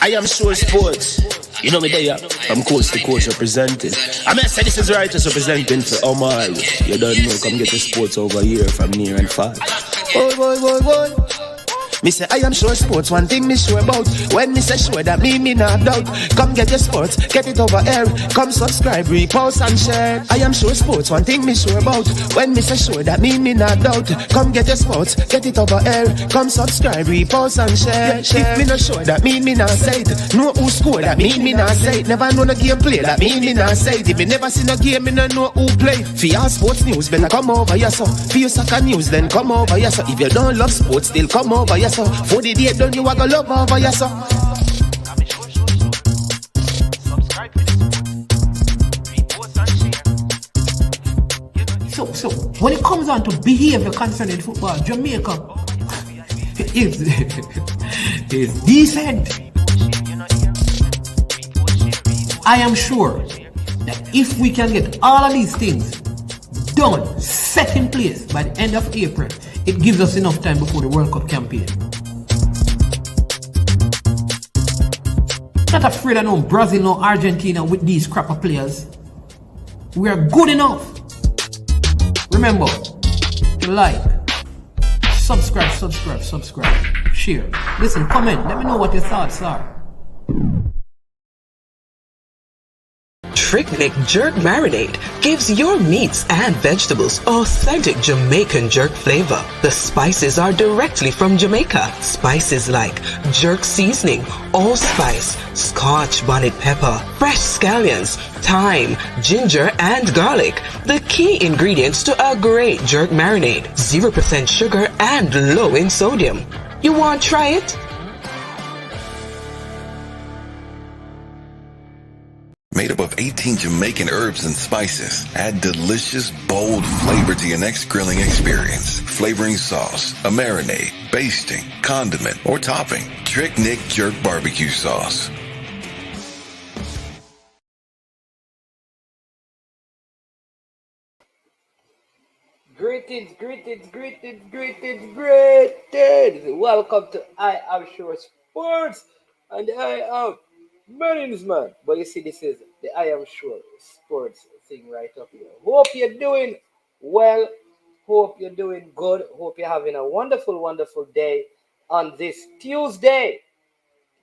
I am sure sports. You know me there, I'm coast to coast representing. I mean, I say this is righteous representing for Omar. You don't know, come get your sports over here from near and far. Boy. Me say I am sure sports, one thing me sure about. When me say sure, that me not doubt. Come get your sports, get it over here. Come subscribe, repost and share. I am sure sports, one thing me sure about. When me say sure, that me not doubt. Come get your sports, get it over here. Come subscribe, repost and share. If me not sure, that me not say it. Know who score, that me not say it. Never know no game play, that me not say it. If me never see no game, me not know who play. For your sports news, better come over here so. For your soccer news, then come over here so. If you don't love sports, still come over here so. For the day done, you are gonna love over here so. So when it comes on to behavior concerning football, Jamaica is decent. I am sure that if we can get all of these things done, set in place by the end of April, it gives us enough time before the World Cup campaign. Not afraid of no Brazil, no Argentina with these crapper players. We are good enough. Remember to like, subscribe, share. Listen, comment. Let me know what your thoughts are. Trick Nick Jerk Marinade gives your meats and vegetables authentic Jamaican jerk flavor. The spices are directly from Jamaica. Spices like jerk seasoning, allspice, Scotch bonnet pepper, fresh scallions, thyme, ginger, and garlic. The key ingredients to a great jerk marinade. 0% sugar and low in sodium. You want to try it? Made up of 18 Jamaican herbs and spices. Add delicious, bold flavor to your next grilling experience. Flavoring sauce, a marinade, basting, condiment, or topping. Trick Nick Jerk Barbecue Sauce. Greetings. Welcome to I Am Sure Sports. And I am Marines man. But you see, this is the I Am Sure Sports thing right up here. Hope you're doing well. Hope you're doing good. Hope you're having a wonderful day on this Tuesday.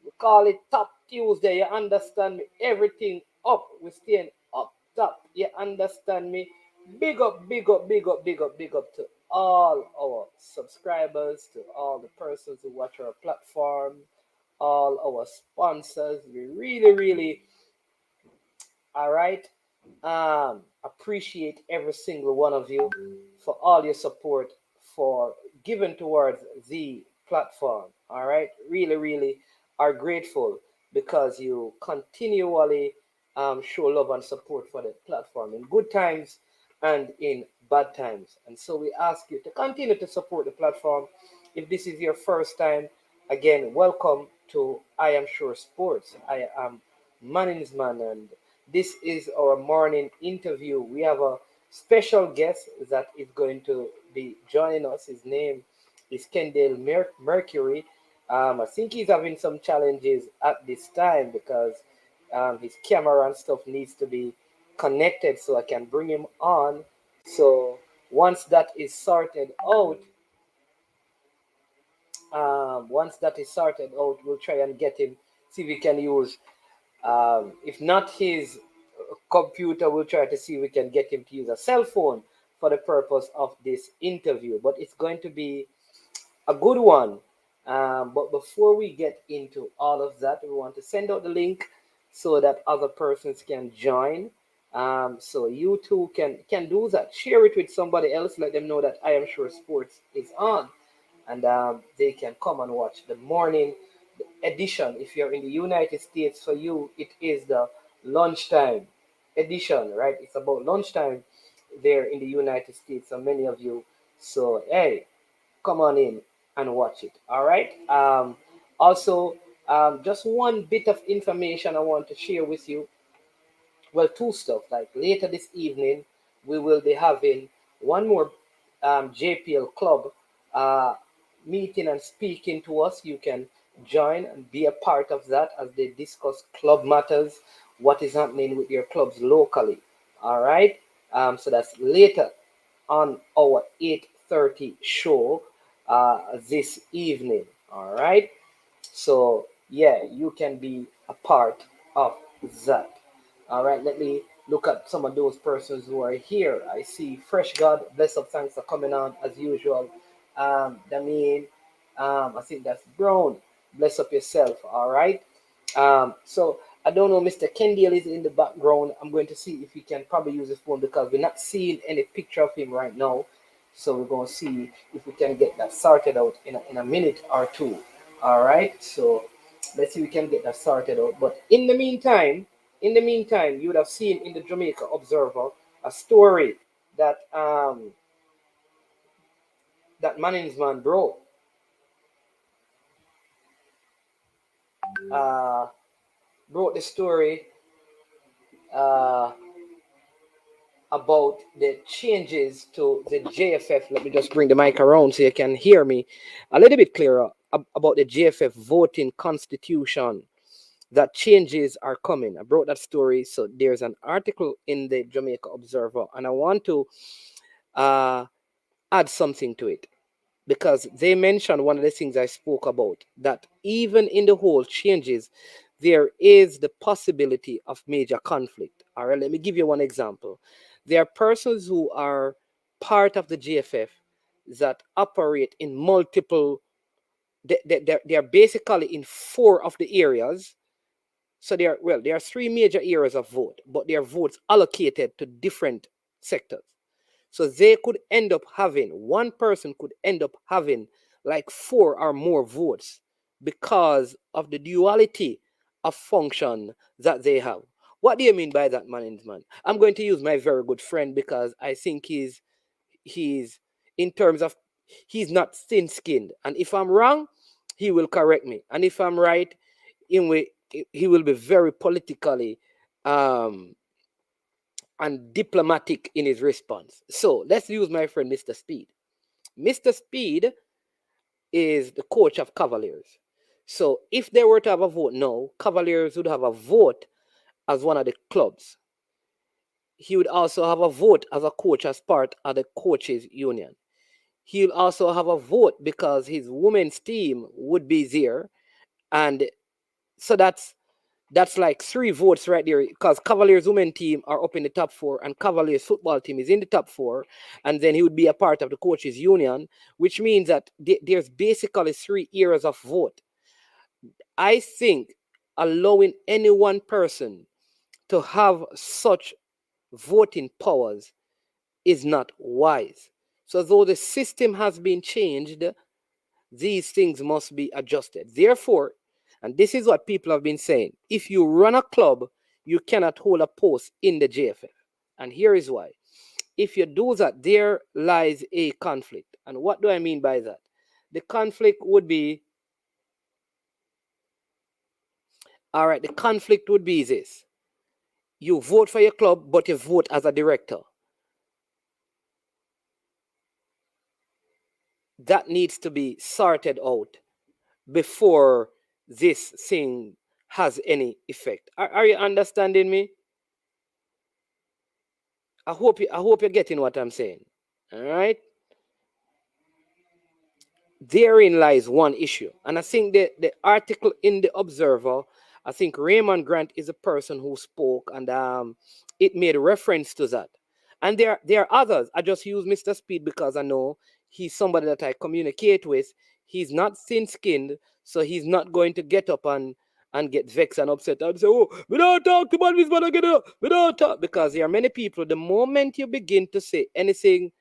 We call it Top Tuesday. You understand me? Everything up. We're staying up top. You understand me? Big up to all our subscribers, to all the persons who watch our platform, all our sponsors. We really, all right, appreciate every single one of you for all your support, for giving towards the platform. All right, really are grateful because you continually show love and support for the platform in good times and in bad times. And so we ask you to continue to support the platform. If this is your first time, again, welcome to I Am Sure Sports. I am Manning's Man, and this is our morning interview. We have a special guest that is going to be joining us. His name is Kendale Mercury. I think he's having some challenges at this time because his camera and stuff needs to be connected so I can bring him on. So once that is sorted out, we'll try and get him, see if we can use, if not his computer, we'll try to see if we can get him to use a cell phone for the purpose of this interview. But it's going to be a good one. But before we get into all of that, we want to send out the link so that other persons can join. So you too can do that. Share it with somebody else. Let them know that I Am Sure Sports is on, and they can come and watch the morning edition. If you're in the United States, for you it is the lunchtime edition, right? It's about lunchtime there in the United States, and many of you. So hey, come on in and watch it. All right. Also, just one bit of information I want to share with you. Well, two stuff. Like later this evening, we will be having one more JPL club meeting and speaking to us. You can join and be a part of that as they discuss club matters, what is happening with your clubs locally. All right. So that's later on our 8:30 show this evening. All right. So yeah, you can be a part of that. All right, let me look at some of those persons who are here. I see Fresh God, bless up, thanks for coming on as usual. Damien, I think that's Brown. Bless up yourself. All right. So I don't know, Mr. Kendale is in the background. I'm going to see if he can probably use his phone because we're not seeing any picture of him right now. So we're going to see if we can get that sorted out in a minute or two. All right. So let's see if we can get that sorted out. But in the meantime, you would have seen in the Jamaica Observer a story that that management bro uh, brought the story uh, about the changes to the JFF. Let me just bring the mic around so you can hear me a little bit clearer about the JFF voting constitution. That changes are coming. I brought that story. So there's an article in the Jamaica Observer, and I want to uh, add something to it because they mentioned one of the things I spoke about, that even in the whole changes, there is the possibility of major conflict. All right, let me give you one example. There are persons who are part of the GFF that operate in multiple, they are basically in four of the areas. So there are three major areas of vote, but there are votes allocated to different sectors. So they could end up having, one person could end up having like four or more votes because of the duality of function that they have. What do you mean by that, management? I'm going to use my very good friend because I think he's in terms of he's not thin skinned. And if I'm wrong, he will correct me. And if I'm right, in way he will be very politically um and diplomatic in his response. So let's use my friend Mr. Speed. Mr. Speed is the coach of Cavaliers. So if they were to have a vote now, Cavaliers would have a vote as one of the clubs. He would also have a vote as a coach as part of the coaches union. He'll also have a vote because his women's team would be there. And so that's like three votes right there because Cavaliers women team are up in the top four and Cavaliers football team is in the top four. And then he would be a part of the coaches union, which means that there's basically three areas of vote. I think allowing any one person to have such voting powers is not wise. So though the system has been changed, these things must be adjusted. Therefore, and this is what people have been saying, if you run a club, you cannot hold a post in the JFF. And here is why. If you do that, there lies a conflict. And what do I mean by that? The conflict would be, all right, the conflict would be this. You vote for your club, but you vote as a director. That needs to be sorted out before this thing has any effect. Are you understanding me? I hope you're getting what I'm saying. All right. Therein lies one issue. And I think the article in the Observer, I think Raymond Grant is a person who spoke, and it made reference to that. And there are others. I just use Mr. Speed because I know he's somebody that I communicate with. He's not thin-skinned, so he's not going to get up and get vexed and upset and say, oh, we don't talk about this, but we don't talk. Because there are many people, the moment you begin to say anything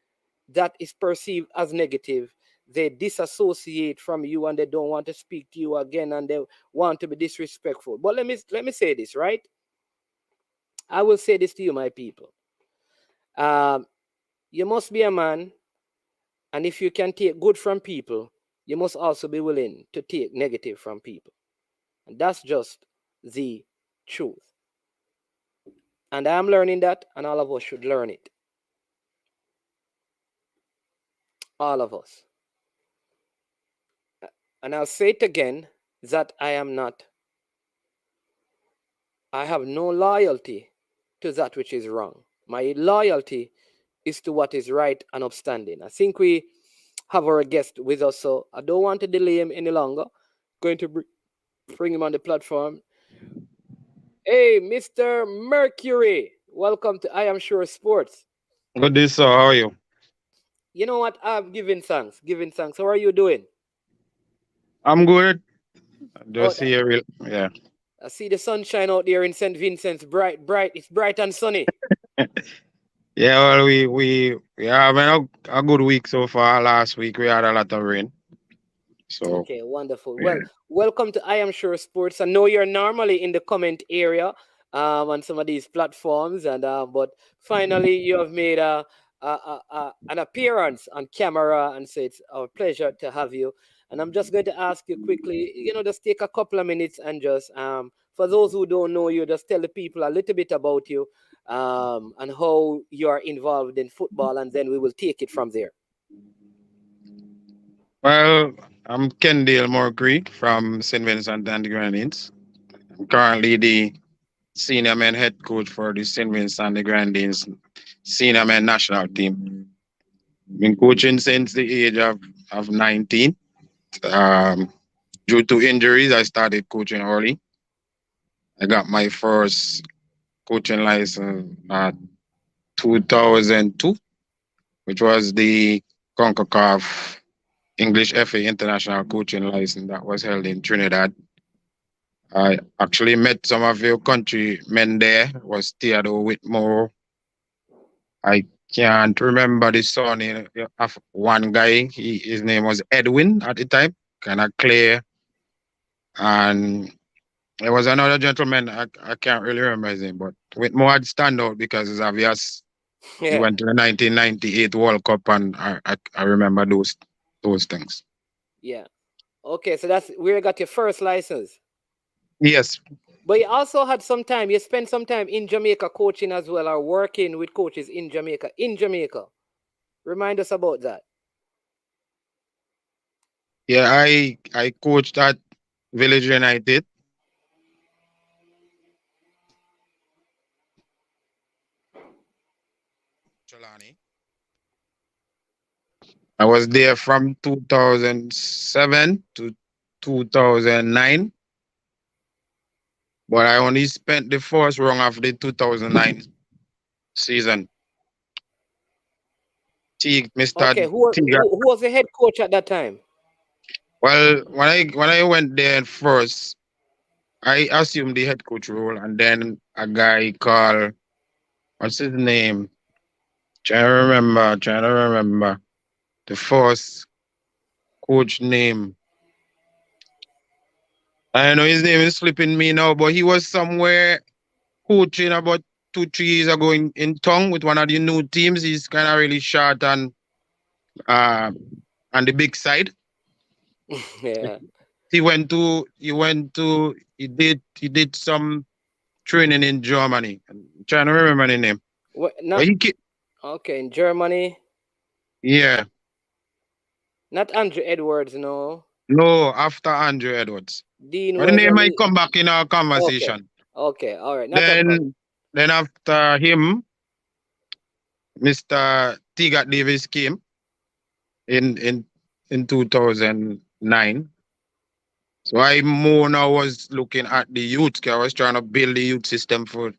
that is perceived as negative, they disassociate from you and they don't want to speak to you again and they want to be disrespectful. But let me say this, right? I will say this to you, my people. You must be a man, and if you can take good from people, you must also be willing to take negative from people. And that's just the truth. And I'm learning that, and all of us should learn it. All of us. And I'll say it again, that I am not, I have no loyalty to that which is wrong. My loyalty is to what is right and upstanding. I think we have our guest with us, so I don't want to delay him any longer. Going to bring him on the platform. Hey, Mr. Mercury, welcome to I Am Sure Sports. Good day, sir. How are you? You know what? I'm giving thanks. Giving thanks. How are you doing? I'm good. Oh, Just here. Yeah. I see the sunshine out there in St. Vincent's. Bright, bright. It's bright and sunny. Yeah. Well, we having a good week so far. Last week we had a lot of rain. So Okay, wonderful. Well, yeah. welcome to I Am Sure Sports. I know you're normally in the comment area on some of these platforms, and but finally you have made an appearance on camera, and so it's our pleasure to have you. And I'm just going to ask you quickly, just take a couple of minutes and just for those who don't know you, just tell the people a little bit about you and how you are involved in football, and then we will take it from there. Well, I'm Kendale Mercury from St. Vincent and the Grenadines. I'm currently the senior men head coach for the St. Vincent and the Grenadines senior men national team. Been coaching since the age of 19. Um, Due to injuries, I started coaching early. I got my first coaching license at 2002, which was the CONCACAF English FA International Coaching License that was held in Trinidad. I actually met some of your countrymen there. It was Theodore Whitmore. I can't remember the surname of one guy. His name was Edwin at the time, kind of clear. And there was another gentleman, I can't really remember his name, but Whitmore had stand out because it's obvious. He Yeah, went to the 1998 World Cup, and I remember those things. yeah. Okay, so that's where you got your first license. Yes, But you also had some time, you spent some time in Jamaica coaching as well, or working with coaches in Jamaica. In Jamaica. Remind us about that. yeah, I coached at Village United. Trelawney. I was there from 2007 to 2009, but I only spent the first run of the 2009 season. Mr. Okay, Tiga. who was the head coach at that time? Well, when I went there first, I assumed the head coach role, and then a guy called, what's his name? Trying to remember the first coach name. I know his name is slipping me now, but he was somewhere coaching about 2, 3 years ago in Tongue with one of the new teams. He's kind of really short and uh, on the big side. Yeah. He did some training in Germany. I'm trying to remember the name. But Not okay in Germany. yeah. Not Andrew Edwards, no. No, after Andrew Edwards. Dean But the was name might come back in our okay. conversation. Okay, all right, not a problem. Then after him, Mr. Tigat Davis came in in in 2009. So I more now was looking at the youth. 'Cause I was trying to build the youth system for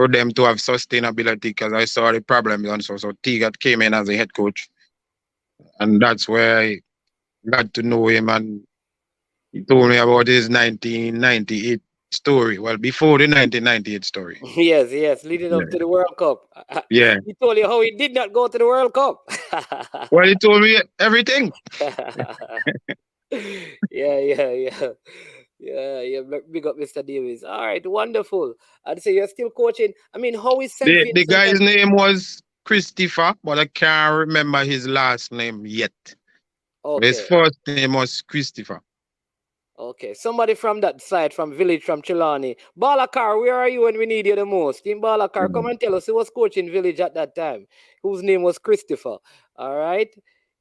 them to have sustainability because I saw the problems and so Tigat came in as a head coach. And that's where I got to know him, and he told me about his 1998 story. Well, before the 1998 story. Yes, yes, leading Yeah. up to the World Cup. Yeah. He told you how he did not go to the World Cup. Well, he told me everything. Yeah, yeah, yeah. Yeah, yeah. Big up, Mr. Davis. All right, wonderful. I'd say you're still coaching. I mean, how is St. The Vincent guy's and name was Christopher, but I can't remember his last name yet. But his okay, first name was Christopher. okay. Somebody from that side, from village, from Chilani. Balakar, where are you when we need you the most? In Balakar, come and tell us who was coaching village at that time, whose name was Christopher. All right.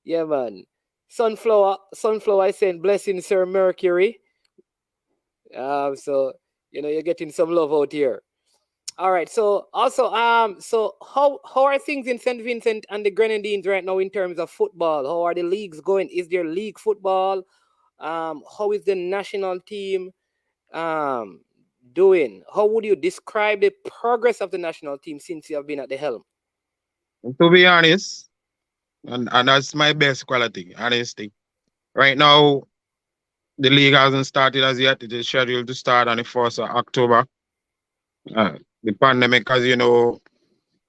Yeah, man. Sunflower is saying blessing, Sir Mercury. So you're getting some love out here. All right. So also, so how are things in St. Vincent and the Grenadines right now in terms of football? How are the leagues going? Is there league football? How is the national team um doing? How would you describe the progress of the national team since you have been at the helm? To be honest, and that's my best quality, honesty. Right now, the league hasn't started as yet. It is scheduled to start on the 1st of October. The pandemic, as you know,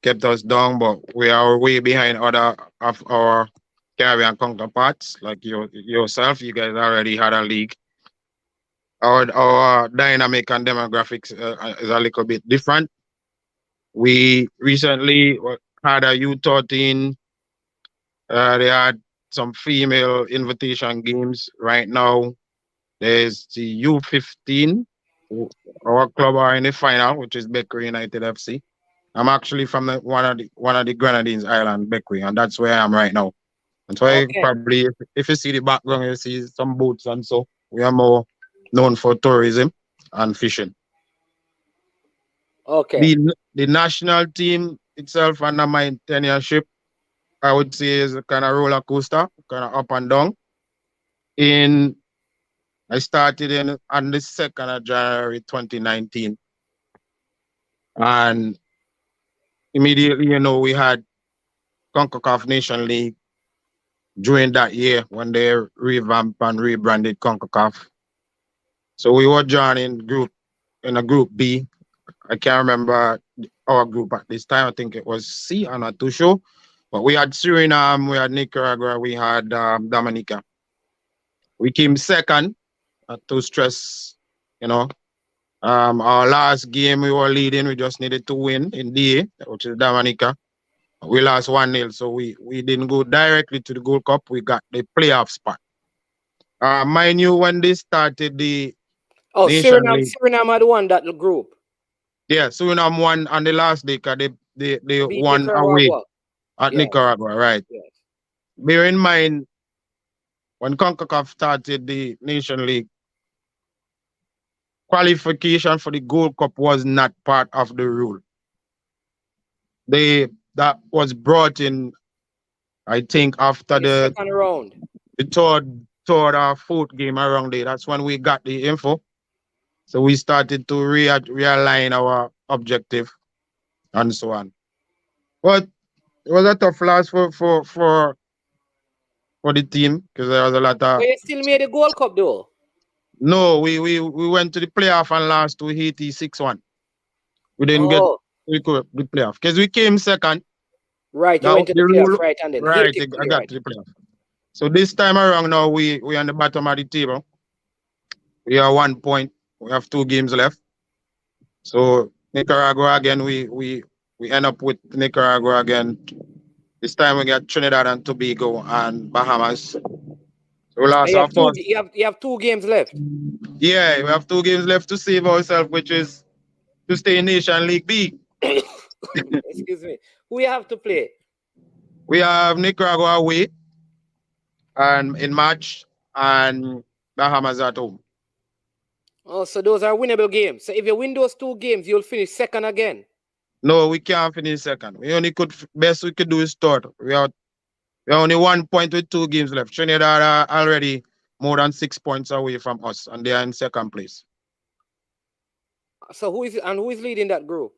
kept us down, but we are way behind other of our Caribbean counterparts, like yourself. You guys already had a league. Our dynamic and demographics is a little bit different. We recently had a U13. They had some female invitation games. Right now, there's the U15. Our club are in the final, which is Mercury United FC. I'm actually from one of the Grenadines Island, Beckwith, and that's where I am right now. And so Okay. probably if you see the background, you see some boats and so we are more known for tourism and fishing. Okay. The national team itself under my tenureship, I would say is a kind of roller coaster, kind of up and down. In I started in on the 2nd of January 2019. And immediately, we had CONCACAF Nation League during that year when they revamped and rebranded CONCACAF. So we were joining in a group B. I can't remember our group at this time. I think it was C. I'm not too sure. But we had Suriname, we had Nicaragua, we had Dominica. We came second, not too stress, you know. Our last game we were leading, we just needed to win in DA, which is Dominica. We lost 1-0, so we didn't go directly to the Gold Cup. We got the playoff spot. Mind you, when they started the Oh, Nation Suriname, League, Suriname had won that group. yeah, Suriname won on the last day because they Beat won away Nicaragua. at Yes, Nicaragua, right? yes. Bear in mind, when CONCACAF started the Nation League, qualification for the Gold Cup was not part of the rule. That was brought in, I think, after In the the second round. the third or fourth game around there. That's when we got the info. So we started to realign our objective and so on. But it was a tough loss for the team because there was a lot But of you still made a Gold Cup though. no. We went to the playoff and lost to Haiti 6-1. We didn't get Oh, the playoff because we came second. right. You Now went to the the playoff, rule right? And then right. Haiti, I you're got right. to the playoff. So this time around now we on the bottom of the table. We are 1 point. We have 2 games left. So Nicaragua again. We end up with Nicaragua again. This time we got Trinidad and Tobago and Bahamas. So we And lost you our have two. first. You have 2 games left. Yeah, we have 2 games left to save ourselves, which is to stay in Nation League B. Excuse me. Who you have to play? We have Nicaragua away and in March and Bahamas at home. Oh, so those are winnable games. So if you win those 2 games, you'll finish second again. No, we can't finish second. We only could best we could do is third. We are only 1 point with 2 games left. Trinidad are already more than 6 points away from us, and they are in second place. So who is leading that group?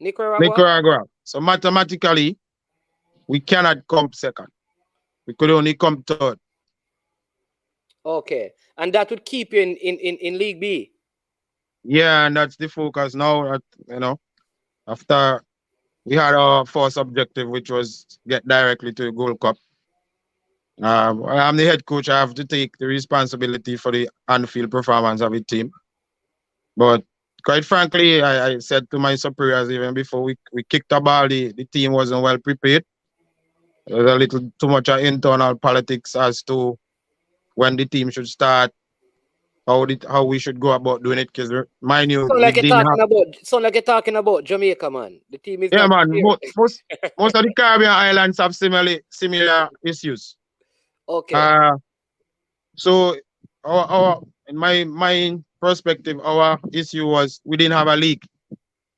Nicaragua. Nicaragua. So mathematically, we cannot come second. We could only come third. Okay, and that would keep you in League B. Yeah, and that's the focus now. After we had our first objective, which was get directly to the Gold Cup. I'm the head coach. I have to take the responsibility for the on-field performance of the team. But quite frankly, I said to my superiors even before we kicked the ball, the team wasn't well prepared. There was a little too much internal politics as to when the team should start, how we should go about doing it. Because mind you, Sound we like you're didn't talking have. about. Sound like you're talking about Jamaica, man. The team is Yeah, not man. prepared. Most of the Caribbean islands have similar issues. Okay. Uh, so in my perspective, our issue was we didn't have a league.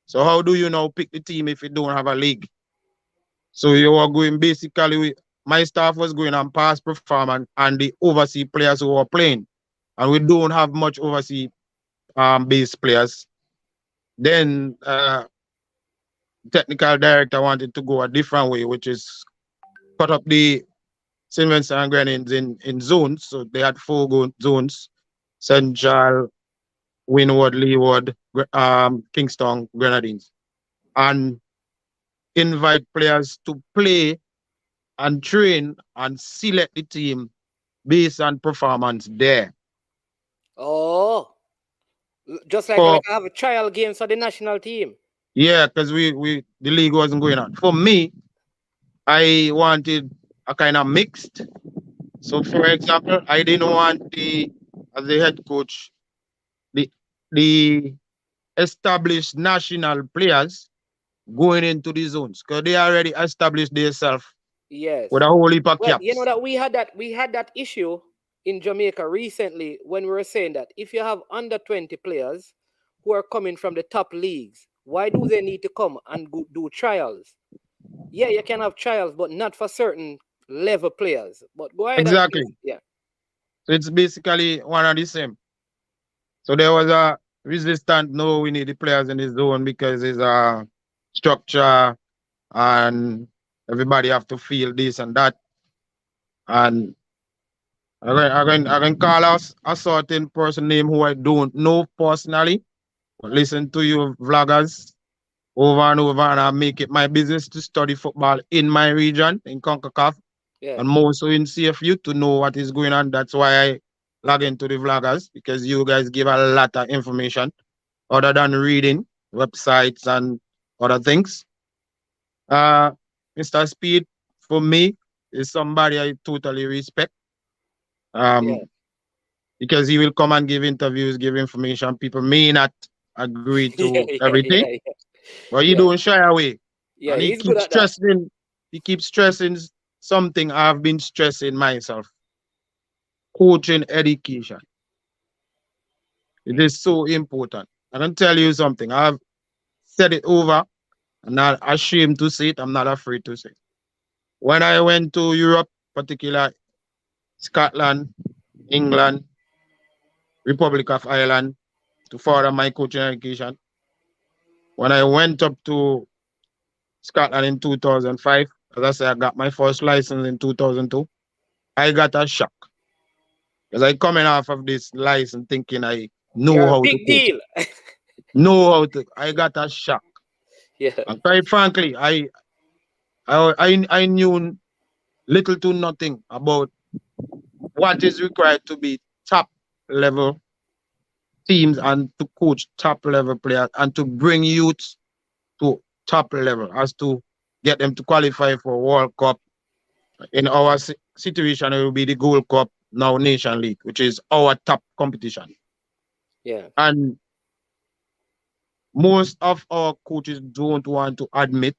So how do you now pick the team if you don't have a league? So you are going basically my staff was going on past performance and the overseas players who were playing. And we don't have much overseas base players. Then technical director wanted to go a different way, which is cut up the St. Vincent and Grenadines in zones. So they had four zones: Central, Windward, Leeward, Kingston, Grenadines, and invite players to play and train and select the team based on performance there. Oh, just For like I have a trial games for the national team. yeah, because we the league wasn't going on. For me, I wanted a kind of mixed. So for example, I didn't want the as the head coach, the the established national players going into the zones because they already established themselves Yes. with a whole heap of Well, you know caps. that we had that issue in Jamaica recently when we were saying that if you have under 20 players who are coming from the top leagues, why do they need to come and do trials? Yeah, you can have trials, but not for certain level players. But go ahead and Exactly. yeah, So it's basically one and the same. So there was a resistance. No, we need the players in the zone because it's a structure and everybody have to feel this and that. And I can call us a certain person name who I don't know personally, but listen to you vloggers over and over, and I make it my business to study football in my region, in CONCACAF, yeah, and more so in CFU to know what is going on. That's why I log into the vloggers because you guys give a lot of information other than reading websites and other things. Uh, Mr. Speed, for me, is somebody I totally respect. yeah, Um, because he will come and give interviews, give information. People may not agree to yeah, yeah, everything, yeah, yeah, but he yeah, don't shy away. yeah. And He's good at that. he keeps stressing something I've been stressing myself. Coaching education. It is so important. I can tell you something. I've said it over. I'm not ashamed to say it. I'm not afraid to say it. When I went to Europe, particularly Scotland, England, Republic of Ireland, to further my coaching education, when I went up to Scotland in 2005, as I said, I got my first license in 2002. I got a shock because I coming off of this license thinking I know You're a how to big coach, deal. know how to. I got a shock, Yeah, and quite frankly, I knew little to nothing about what is required to be top level teams and to coach top level players and to bring youth to top level as to get them to qualify for World Cup. In our situation, it will be the Gold Cup, now Nation League, which is our top competition. yeah. And most of our coaches don't want to admit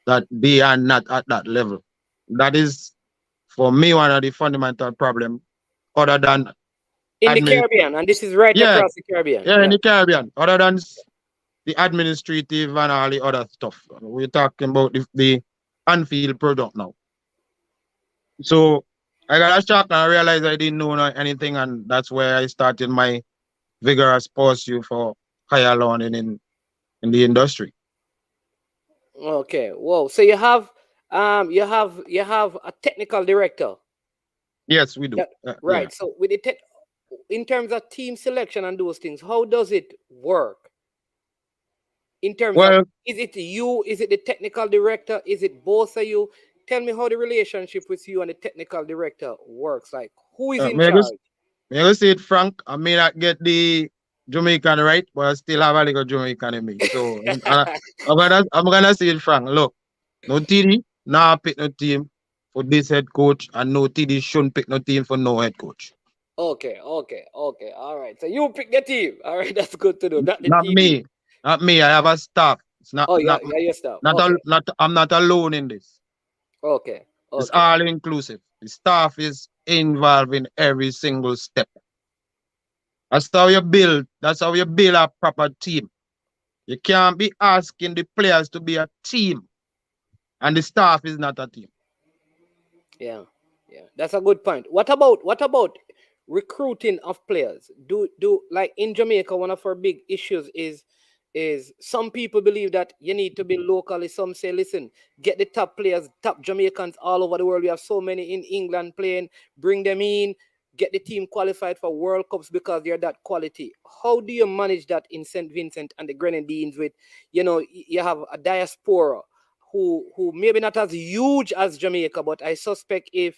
that they are not at that level. That is, for me, one of the fundamental problems, other than In the admin. Caribbean, and this is right Yeah, across the Caribbean. yeah, in Yeah, the Caribbean, other than the administrative and all the other stuff. We're talking about the on-field product now. So I got a shock and I realized I didn't know anything, and that's where I started my vigorous pursuit for higher learning in the industry. okay. Whoa. So you have a technical director. Yes, we do. That Yeah. right. So with in terms of team selection and those things, how does it work? In terms of Well, is it you? Is it the technical director? Is it both of you? Tell me how the relationship with you and the technical director works. Like who is in may I just charge? may I say it frank, I may not get the Jamaican right, but I still have a little Jamaican in me. So I'm gonna say it frank. Look, no TD, nah pick no team for this head coach, and no TD shouldn't pick no team for no head coach. Okay, okay, okay. All right. So you pick the team. All right, that's good to know. Not the Not TD. me. Not me. I have a staff. It's not Oh, yeah, not yeah, your stuff. not Okay, I'm not alone in this. okay, It's okay. all inclusive. The staff is involved in every single step. That's how you build. That's how you build a proper team. You can't be asking the players to be a team, and the staff is not a team. Yeah, yeah, that's a good point. What about recruiting of players? Do like in Jamaica, one of our big issues is some people believe that you need to be locally. Some say, listen, get the top players, top Jamaicans all over the world. We have so many in England playing, bring them in, get the team qualified for World Cups because they're that quality. How do you manage that in St. Vincent and the Grenadines with, you have a diaspora who maybe not as huge as Jamaica, but I suspect if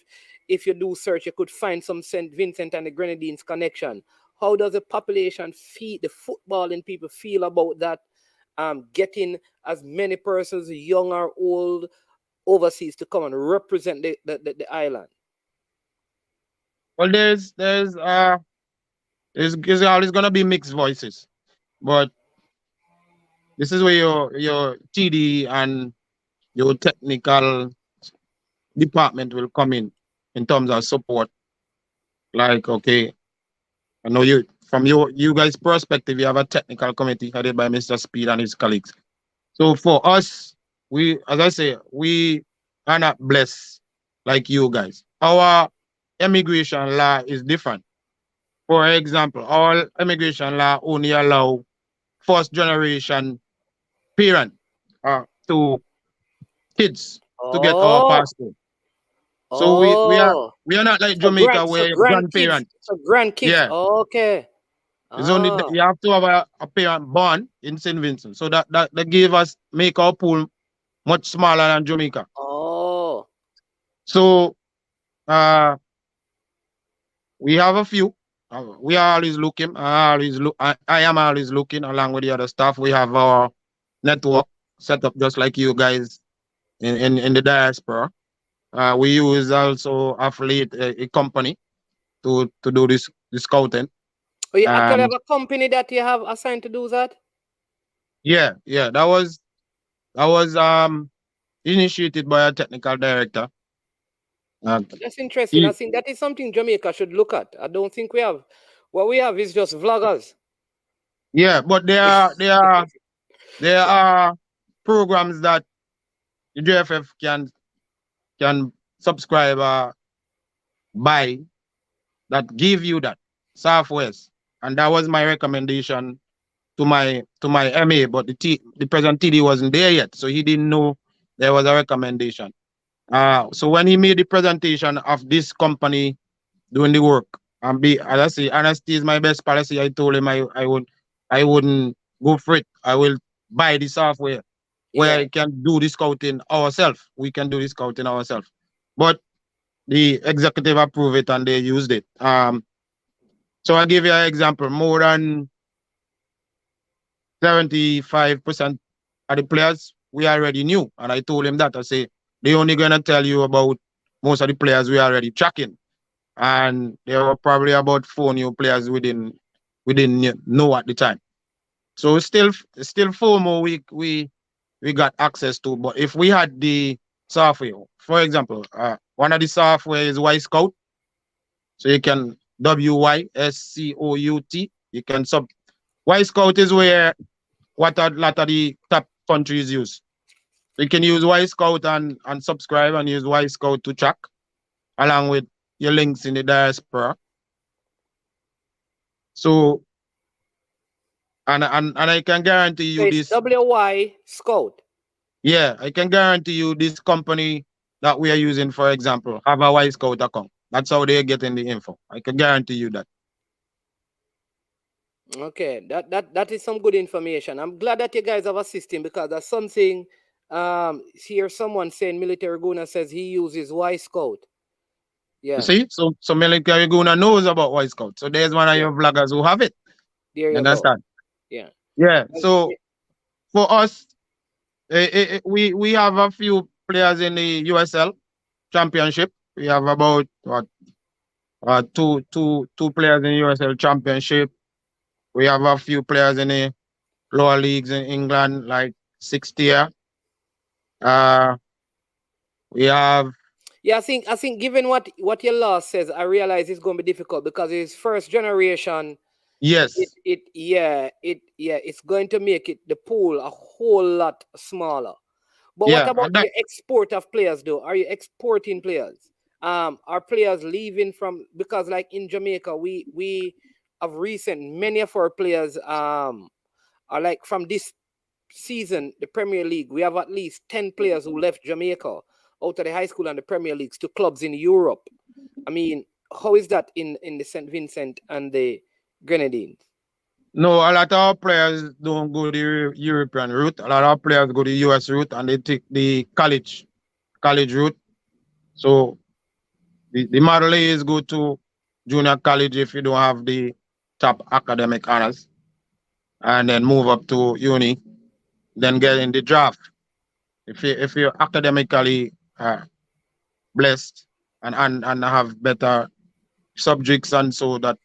you do search, you could find some St. Vincent and the Grenadines connection. How does the population feel, the footballing people feel about that? Getting as many persons, young or old, overseas to come and represent the island. Well, there's always gonna be mixed voices, but this is where your TD and your technical department will come in terms of support. Like, okay, I know you guys' perspective, you have a technical committee headed by Mr. Speed and his colleagues. So for us, as I say, we are not blessed like you guys. Our immigration law is different. For example, our immigration law only allow first generation parent to kids to get our Oh, passport. So oh, we are not like so Jamaica so where grandkids, grandparent. so grandkids. Yeah. Okay. It's only Ah, you have to have a parent born in St. Vincent. So that gave us make our pool much smaller than Jamaica. oh, So uh we have a few. We are always looking. I am always looking along with the other staff. We have our network set up just like you guys in the diaspora. We use also affiliate a company to do this scouting. oh, you actually have Um, a company that you have assigned to do that? yeah, that was initiated by a technical director. Uh, That's interesting. I he, think that is something Jamaica should look at. I don't think we have. What we have is just vloggers. yeah, but there are programs that the JFF can subscribe buy that give you that softwares, and that was my recommendation to my MA, but the present TD wasn't there yet, so he didn't know there was a recommendation. So when he made the presentation of this company doing the work, and be as I say, honesty is my best policy. I told him I wouldn't go for it. I will buy the software where Yeah. I can do the scouting ourselves. We can do the scouting ourselves. But the executive approved it and they used it. So I give you an example. More than 75% of the players we already knew. And I told him that. I say, they only gonna tell you about most of the players we already tracking. And there were probably about 4 new players we didn't know at the time. So still 4 more we got access to. But if we had the software, for example, one of the software is Y Scout. So you can WYSCOUT. You can Y Scout is where what a lot of the top countries use. You can use Y Scout and subscribe and use Y Scout to track along with your links in the diaspora. So and I can guarantee So you it's this. WY Scout. Yeah, I can guarantee you this company that we are using, for example, have a Y Scout account. That's how they're getting the info. I can guarantee you that. Okay, that is some good information. I'm glad that you guys have a system because that's something. Here someone saying military Guna says he uses Y Scout. You Yeah, see? So Military Guna knows about Y Scout. So there's one of yeah. your vloggers who have it. There You you go. understand? Yeah. Yeah. And- So for us, we have a few players in the USL championship. We have about what two players in USL championship. We have a few players in the lower leagues in England, like 6th tier. Uh, we have Yeah, I think given what your law says, I realize it's going to be difficult because it's first generation. Yes. It's going to make it the pool a whole lot smaller. But what Yeah. about And that, the export of players though? Are you exporting players? Are players leaving from, because like in Jamaica, we have recent, many of our players are like from this season, the Premier League, we have at least 10 players who left Jamaica out of the high school and the Premier Leagues to clubs in Europe. I mean, how is that in the St. Vincent and the Grenadines? no, a lot of players don't go the European route. A lot of players go the US route and they take the college route. So the model is go to junior college if you don't have the top academic honors, and then move up to uni, then get in the draft. If you're academically blessed and have better subjects and so that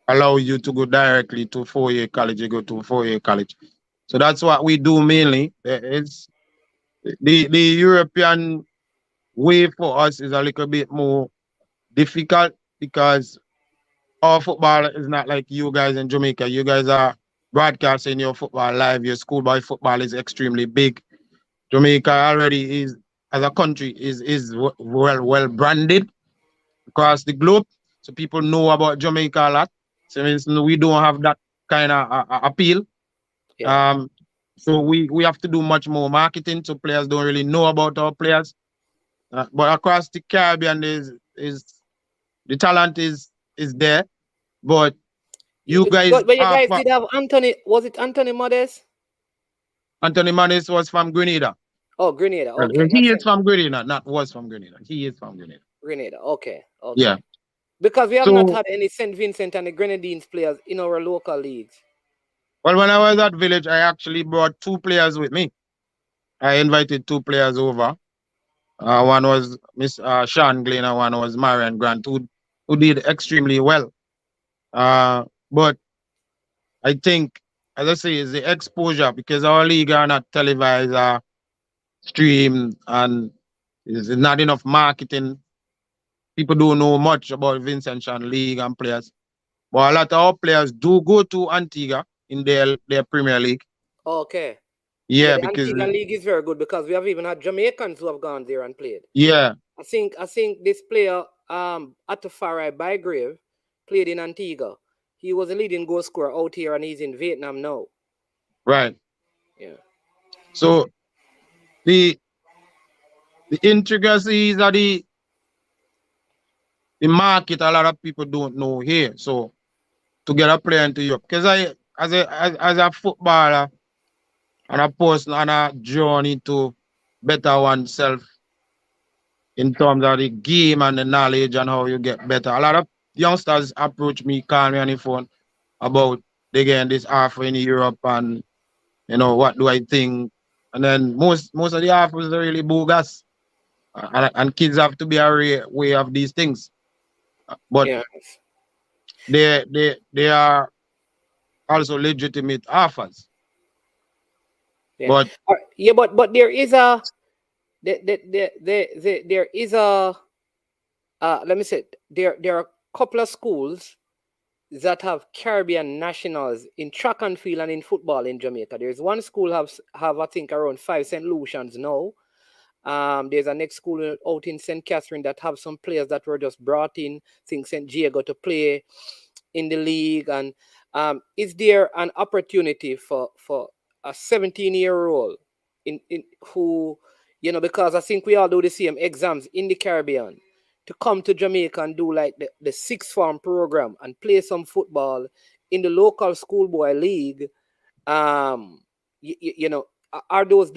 allow you to go directly to 4 year college, you go to 4 year college. So that's what we do mainly. It's the European way for us is a little bit more difficult because our football is not like you guys in Jamaica. You guys are broadcasting your football live. Your schoolboy football is extremely big. Jamaica already is, as a country, is well branded across the globe, so people know about Jamaica a lot. So we don't have that kind of appeal. Yeah. Um, so we have to do much more marketing, so players don't really know about our players. But across the Caribbean, is the talent is there, but you guys But you are guys did have Anthony, was it Anthony Modest? Anthony Manis was from Grenada. Oh, Grenada. Well, Okay. he That's is it. from Grenada, not was from Grenada. He is from Grenada. Grenada. Okay. Yeah. Okay. Because we have not So, had any St. Vincent and the Grenadines players in our local leagues. well, when I was at Village, I actually brought two players with me. I invited two players over. One was Miss Sean Glenn and one was Marion Grant, who did extremely well. But I think, as I say, is the exposure because our league are not televised, streamed, and there's not enough marketing. People don't know much about Vincent Shan League and players. But a lot of our players do go to Antigua in their Premier League. Okay. Yeah, Yeah, the because Antiguan League is very good because we have even had Jamaicans who have gone there and played. yeah, I think this player Atafari Bygrave played in Antigua. He was a leading goal scorer out here and he's in Vietnam now. right. Yeah. So the the intricacies of the market a lot of people don't know here. So to get a player into Europe, because I as a footballer and a person on a journey to better oneself in terms of the game and the knowledge and how you get better. A lot of youngsters approach me, call me on the phone about they getting this offer in Europe and what do I think? And then most of the offers are really bogus. And kids have to be aware of these things. But Yeah. they are also legitimate offers. Yeah. But Yeah, but there is a there is a let me say, there are a couple of schools that have Caribbean nationals in track and field and in football in Jamaica. There's one school have I think around 5 St. Lucians now. There's a next school out in St. Catherine that have some players that were just brought in, I think St. Diego, to play in the league. And is there an opportunity for a 17-year-old in who, because I think we all do the same exams in the Caribbean, to come to Jamaica and do like the sixth form program and play some football in the local schoolboy league? um are those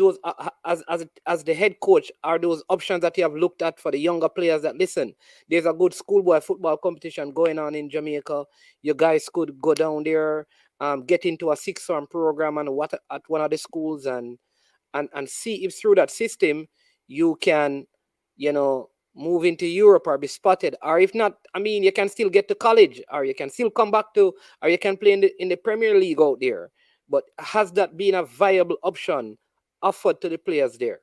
as the head coach, are those options that you have looked at for the younger players that, listen, there's a good schoolboy football competition going on in Jamaica, you guys could go down there, get into a six form program and what at one of the schools, and see if through that system you can, move into Europe or be spotted. Or if not, I mean, you can still get to college, or you can still come back to, or you can play in the Premier League out there. But has that been a viable option offered to the players there?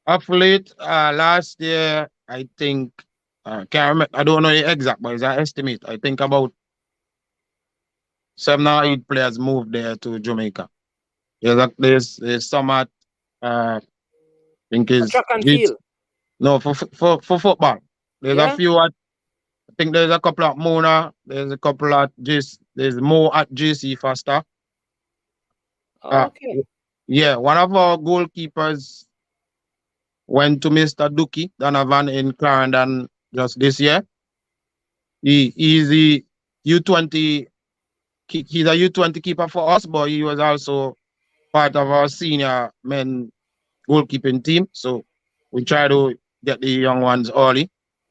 of late, last year, I think, can't remember, I don't know the exact, but it's an estimate. I think about Some now eight players moved there to Jamaica. There's some at I think A is track and field. no for football. There's a Yeah. few at I think there's a couple at Mona, there's a couple at there's more at JC Faster. Uh, Okay. yeah, one of our goalkeepers went to Mr. Duki Donovan in Clarendon just this year. He's the U20 he's a U20 keeper for us, but he was also part of our senior men goalkeeping team. So we try to get the young ones early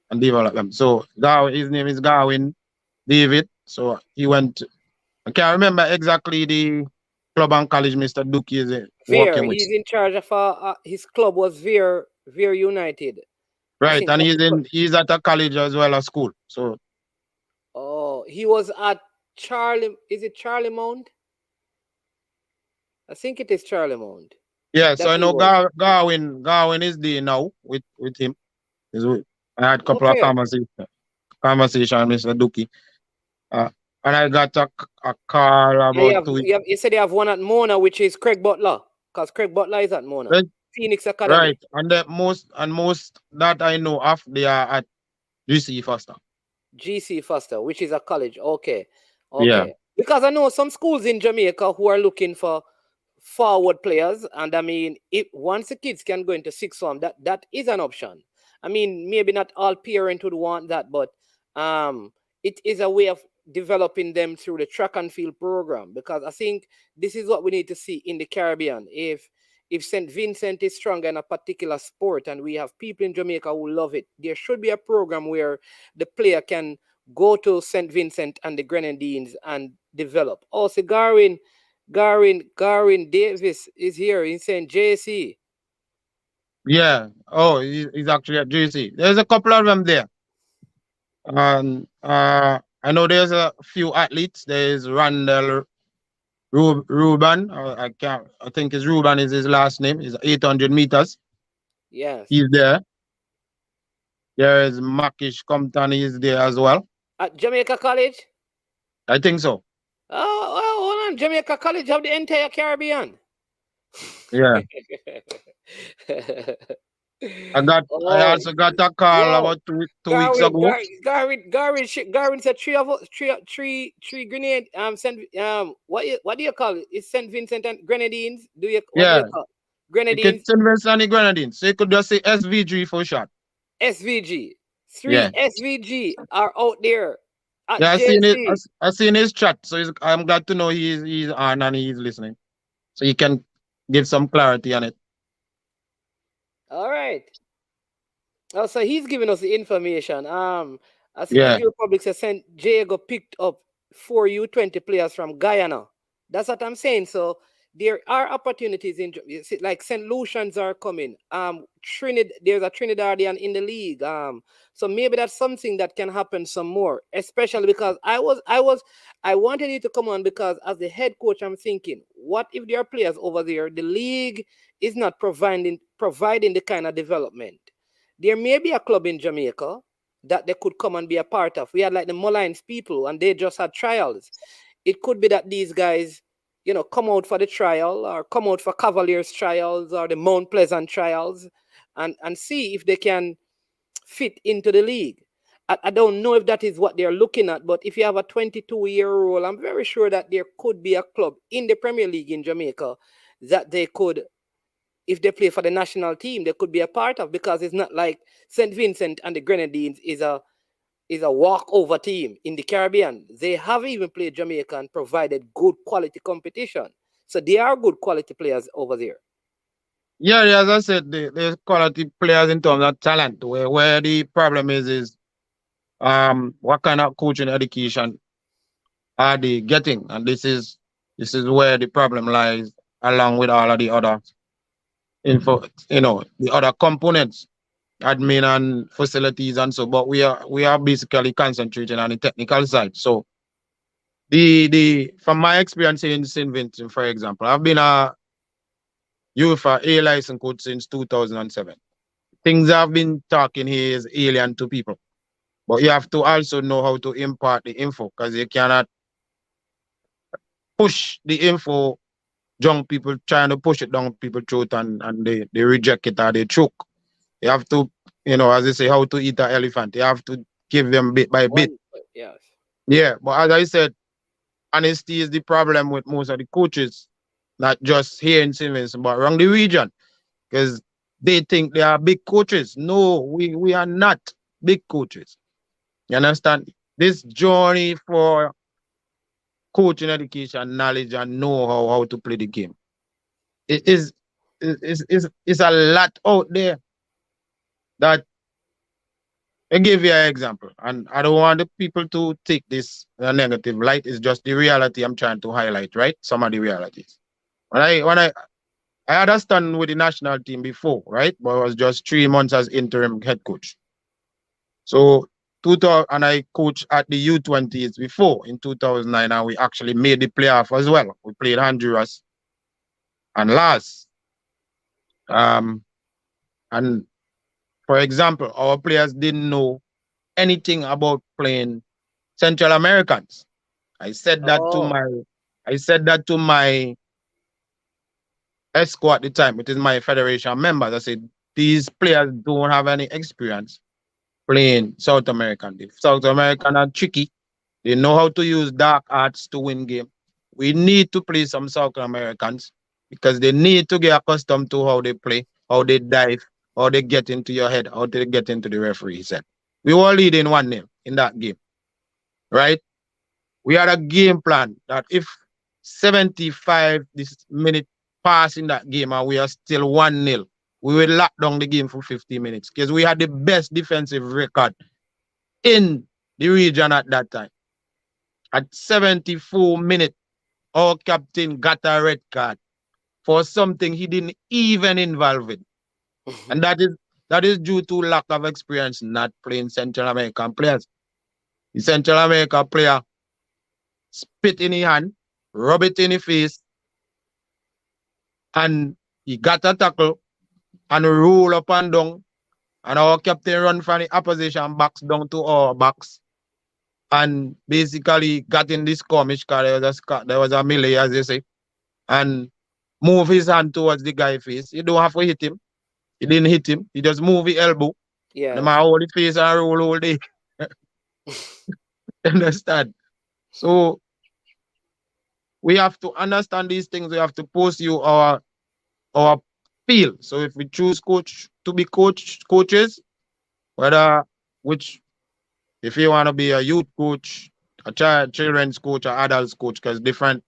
and develop them. So his name is Garwin David. So he went. I can't remember exactly the club and college Mr. Duki is Veer, working with. he's in charge of his club was Veer United. I Right, think and that's the club. he's at a college as well as school. So Oh, he was at Charlie. Is it Charlie Mount? I think it is Charlie Mount yeah, so that I he know was. Garwin is there now with him. I had a couple of Okay. conversation with Mr. Duki. Uh, and I got a call And you about have, 2 weeks. you said you have one at Mona, which is Craig Butler, because Craig Butler is at Mona. Right, Phoenix Academy. right. And the most that I know of they are at GC Foster. GC Foster, which is a college. Okay. Yeah. Okay. Because I know some schools in Jamaica who are looking for forward players. And I mean, if once the kids can go into sixth form, that is an option. I mean, maybe not all parents would want that, but it is a way of developing them through the track and field program. Because I think this is what we need to see in the Caribbean. If St. Vincent is strong in a particular sport and we have people in Jamaica who love it, there should be a program where the player can go to St. Vincent and the Grenadines and develop. Also, Garin Davis is here in St. JC. Yeah. Oh, he's actually at GC. There's a couple of them there. And I know there's a few athletes. There's Randall Ruben. I think his Ruben is his last name. He's 800 meters. Yes. He's there. There is Makish Compton. He's there as well. At Jamaica College? I think so. Oh, well, hold on. Jamaica College of the entire Caribbean. Yeah. I also got a call about two weeks ago. Garwin said three grenade what do you call it? It's St. Vincent and Grenadines. What do you call it? You can Grenadines? send Vincent and Grenadines. So you could just say SVG for short. SVG. Yeah. SVG are out there at Yeah, JC. I seen his chat. So I'm glad to know he's on and he's listening. So you can give some clarity on it. All right. Oh, so he's giving us the information. As Yeah. Eagle Republic says, St. Diego picked up 4 U20 players from Guyana. That's what I'm saying. So there are opportunities in like St. Lucians are coming. There's a Trinidadian in the league. So maybe that's something that can happen some more, especially because I wanted you to come on because as the head coach, I'm thinking, what if there are players over there? The league is not providing the kind of development. There may be a club in Jamaica that they could come and be a part of. We had like the Mullines people and they just had trials. It could be that these guys, come out for the trial or come out for Cavaliers trials or the Mount Pleasant trials and see if they can fit into the league. I don't know if that is what they're looking at, but if you have a 22-year-old, I'm very sure that there could be a club in the Premier League in Jamaica that they could, if they play for the national team, they could be a part of, because it's not like St. Vincent and the Grenadines is a walkover team in the Caribbean. They have even played Jamaica and provided good quality competition. So they are good quality players over there. Yeah, as I said, there's quality players in terms of talent. Where the problem is what kind of coaching education are they getting? And this is where the problem lies, along with all of the other the other components, admin and facilities and so. But we are basically concentrating on the technical side. So the from my experience in St. Vincent, for example, I've been a UEFA A license coach since 2007. Things I've been talking here is alien to people, but you have to also know how to impart the info, because you cannot push the info, young people trying to push it down people's throat and they reject it or they choke. You have to, as they say, how to eat an elephant. You have to give them bit by bit. One, yes. Yeah, but as I said, honesty is the problem with most of the coaches, not just here in Simmons, but around the region, because they think they are big coaches. No, we are not big coaches. You understand? This journey for coaching education, knowledge, and know how to play the game. It is a lot out there that I give you an example, and I don't want the people to take this in a negative light. It's just the reality I'm trying to highlight, right? Some of the realities. When I had a stand with the national team before, right? But I was just 3 months as interim head coach. So 2000, and I coached at the U20s before in 2009, and we actually made the playoff as well. We played Honduras and last. And for example, our players didn't know anything about playing Central Americans. I said that to Oh, my I said that to my ESCO at the time, which is my federation members. I said these players don't have any experience playing South American. The South American are tricky. They know how to use dark arts to win game. We need to play some South Americans because they need to get accustomed to how they play, how they dive, how they get into your head, how they get into the referee. He said. We were leading 1-0 in that game, right? We had a game plan that if 75 this minute pass in that game and we are still 1-0, we will lock down the game for 50 minutes because we had the best defensive record in the region at that time. At 74 minutes, our captain got a red card for something he didn't even involve in. And that is due to lack of experience not playing Central American players. The Central America player spit in his hand, rub it in his face, and he got a tackle and roll up and down. And our captain run from the opposition box down to our box and basically got in this skirmish because there was a melee, as they say, and move his hand towards the guy's face. You don't have to hit him. He didn't hit him. He just move the elbow. And the yes. man hold the face and roll all day. Understand? So we have to understand these things. We have to post you our field. So if we choose coach to be coaches, whether which if you want to be a youth coach, a children's coach, or adults coach, because different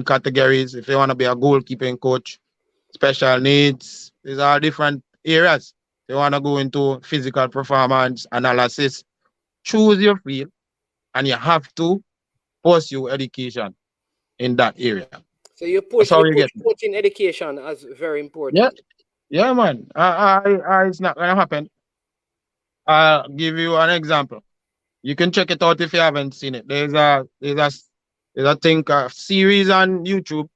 categories. If you want to be a goalkeeping coach, special needs, these are different areas. If you want to go into physical performance analysis, choose your field, and you have to pursue education in that area. So you That's push how you you push get there. coaching education as very Yeah, important. yeah, man. It's not gonna happen. I'll give you an example. You can check it out if you haven't seen it. There's a thing series on YouTube,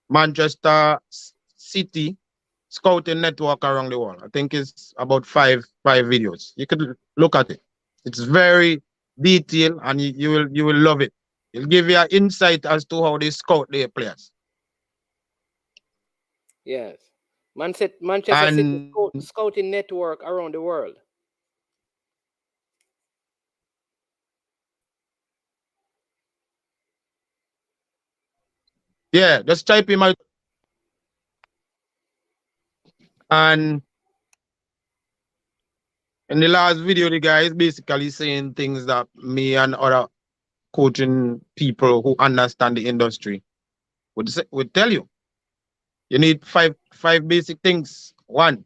Manchester City scouting network around the world. I think it's about five videos. You could look at it. It's very detailed and you will love it. It'll give you an insight as to how they scout their players. Yes. Manchester City And scouting network around the world. yeah, just type him out. And in the last video, the guy is basically saying things that me and other coaching people who understand the industry would tell you. You need five basic things. One,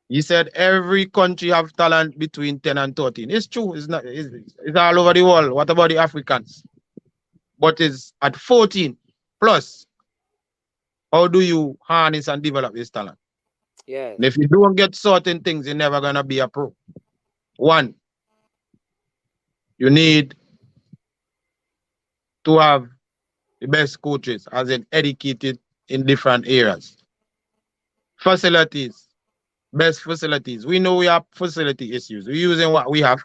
he said every country have talent between 10 and 13. It's true. It's not. It's all over the world. What about the Africans? But it's at 14 plus. How do you harness and develop this talent? Yes. And if you don't get certain things, you're never gonna be a pro. One, you need to have the best coaches, as in educated in different areas. Facilities, best facilities. We know we have facility issues. We're using what we have.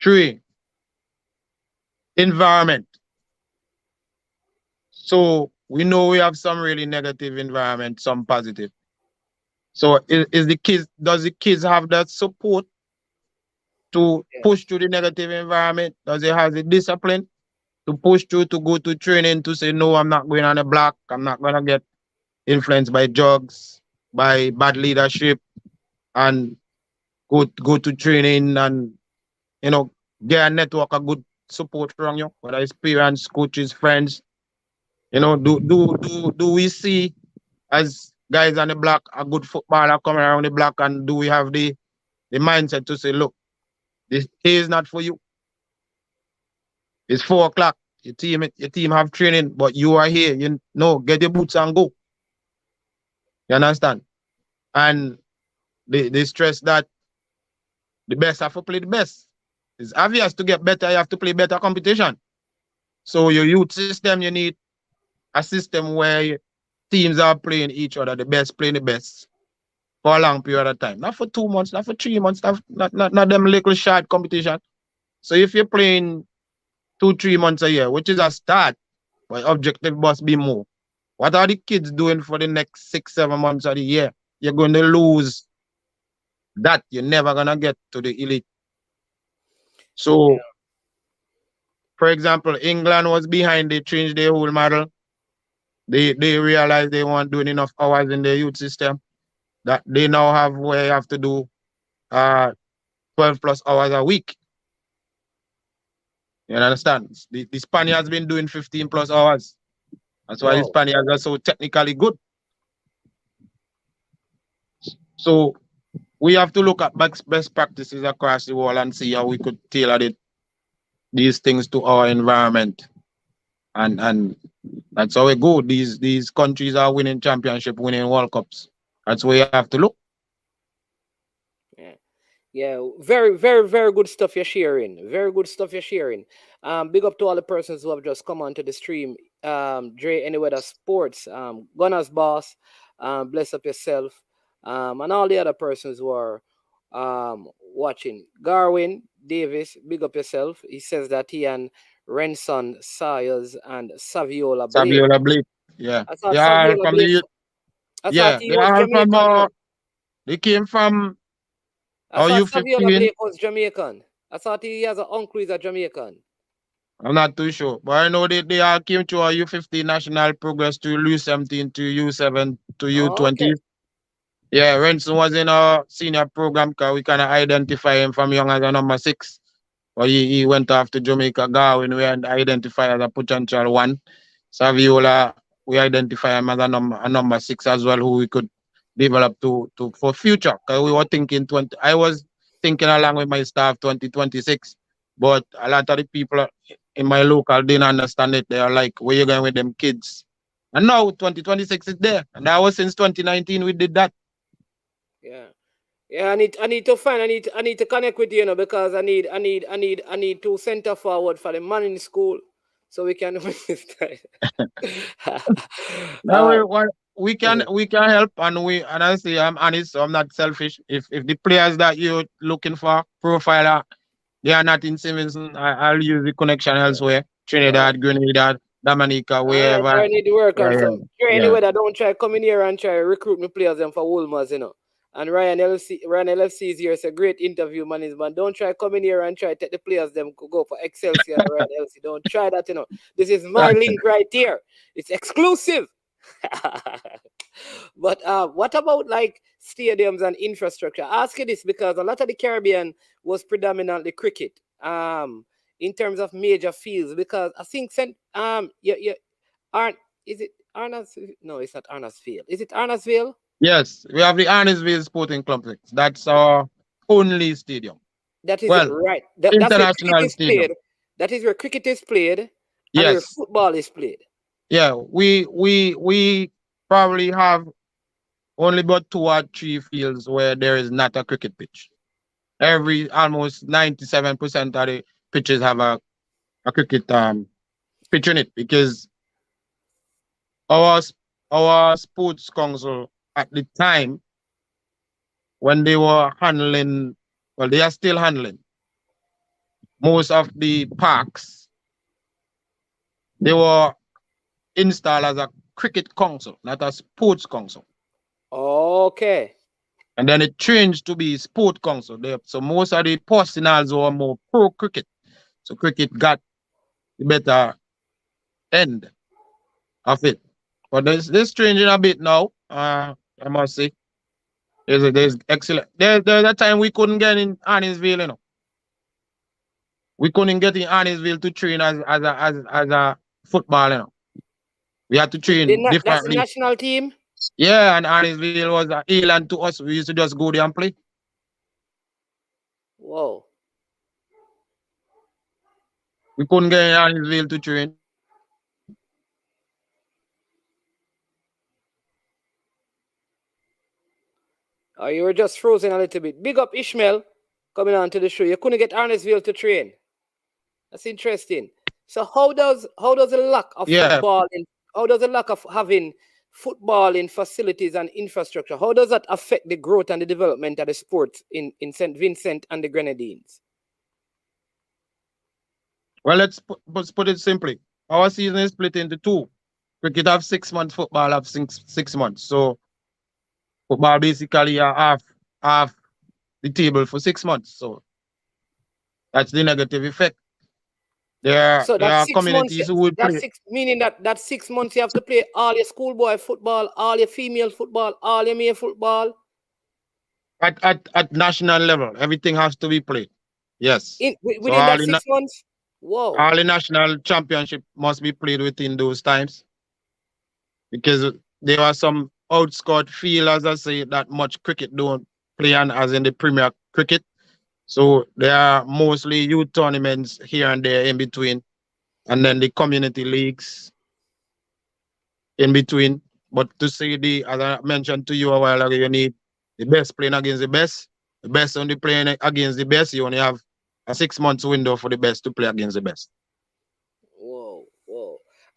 Three, environment. So we know we have some really negative environment, some positive. So is the kids, does the kids have that support to Yeah. push through the negative environment? Does it have the discipline to push through, to go to training, to say, no, I'm not going on the block. I'm not going to get influenced by drugs, by bad leadership, and go to training and, you know, get a network of good support from you, whether it's parents, coaches, friends. You know, do we see as guys on the block a good footballer coming around the block, and do we have the mindset to say, look, this is not for you. It's 4 o'clock. Your team have training, but you are here. You know, get your boots and go. You understand? And they stress that the best have to play the best. It's obvious to get better, you have to play better competition. So your youth system, you need a system where teams are playing each other, the best playing the best for a long period of time. Not for 2 months, not for 3 months, not them little short competition. So if you're playing 2, 3 months a year, which is a start, but objective must be more. What are the kids doing for the next 6, 7 months of the year? You're going to lose that. You're never gonna get to the elite. So, for example, England was behind. They changed their whole model. They realized they weren't doing enough hours in their youth system. That they now have where you have to do uh 12 plus hours a week. You understand? The Spaniards been doing 15 plus hours. That's why the Wow. Spaniards are so technically good. So we have to look at best practices across the world and see how we could tailor these things to our environment. And that's how we go. These countries are winning championship, winning World Cups. That's where you have to look. Yeah. Yeah, very, very, very good stuff you're sharing. Very good stuff you're sharing. Big up to all the persons who have just come onto the stream. Dre Anyweather Sports, Gunners Boss, bless up yourself, and all the other persons who are watching. Garwin Davis, big up yourself. He says that he and Renson Sayers and Saviola Blake. Saviola Blake. Yeah. I thought They are Saviola from Blake. the I thought yeah, he they was are from Jamaican. they came from I our thought Saviola U15. Blake was Jamaican. I thought he has an uncle who's a Jamaican. I'm not too sure. But I know they all came to our U15 national progress to U17 to U7 to Oh, U20. okay. Yeah, Renson was in our senior program because we kind of identify him from young as a number 6. But he went off to Jamaica. Garwin, we identify as a potential one. Saviola, we identify him as a number 6 as well, who we could develop to for future. Because we were thinking I was thinking along with my staff 2026, but a lot of the people in my local didn't understand it. They are like, where you going with them kids? And now 2026 is there. And that was since 2019 we did that. Yeah. Yeah, I need to find I need to connect with you, because I need two center forward for the man in school so we can win this time. Now uh, we can help, and I say I'm honest, so I'm not selfish. If the players that you're looking for profiler, they are not in Stevenson, I'll use the connection elsewhere. no. Trinidad, Grenada, Dominica, All right, wherever. I need to work Yeah, on yeah, some. Sure, yeah. anyway, I don't try come in here and try recruit me players them for Wolmers. And Ryan LFC is here. It's a great interview, man. Don't try come in here and try take the players them go for Excelsior and Ryan LFC. Don't try that. This is my link right here. It's exclusive. But what about like stadiums and infrastructure? I ask you this because a lot of the Caribbean was predominantly cricket. In terms of major fields, because I think Arn is it Arnas? No, it's not Arnasville. Is it Arnasville? Yes, we have the Arnisville Sporting Complex. That's our only stadium. That is Well, right. That's where cricket international is played. stadium. That is where cricket is played and where Yes. football is played. Yeah, we probably have only about 2 or 3 fields where there is not a cricket pitch. Almost 97% of the pitches have a cricket pitch in it, because our our sports council at the time, when they were handling, well, they are still handling most of the parks, They were installed as a cricket council, not a sports council. Okay. And then it changed to be sport council. So most of the personals were more pro cricket. So cricket got the better end of it. But there's changing a bit now. I must say. There's excellent. There's a time we couldn't get in Annisville, you know. We couldn't get in Annisville to train as a football, you know. We had to train That's the differently. national team? Yeah, and Annisville was an island to us. We used to just go there and play. Whoa. We couldn't get in Annisville to train. Oh, you were just frozen a little bit. Big up Ishmael coming on to the show. You couldn't get Arnesville to train. That's interesting. So how does the lack of football in how does the lack of having football in facilities and infrastructure, how does that affect the growth and the development of the sports in St. Vincent and the Grenadines? Well, let's put it simply. Our season is split into two. Cricket have 6 months, football have 6 months. So football basically are half the table for 6 months. So that's the negative effect. There are communities who would play. Meaning that 6 months you have to play all your schoolboy football, all your female football, all your male football. At national level, everything has to be played. Yes. Within that 6 months? Whoa. All the national championship must be played within those times. Because there are some outscored field, as I say, that much cricket don't play on as in the Premier Cricket. So there are mostly youth tournaments here and there in between. And then the community leagues in between. But to say as I mentioned to you a while ago, you need the best playing against the best only playing against the best. You only have a 6 months window for the best to play against the best. Whoa.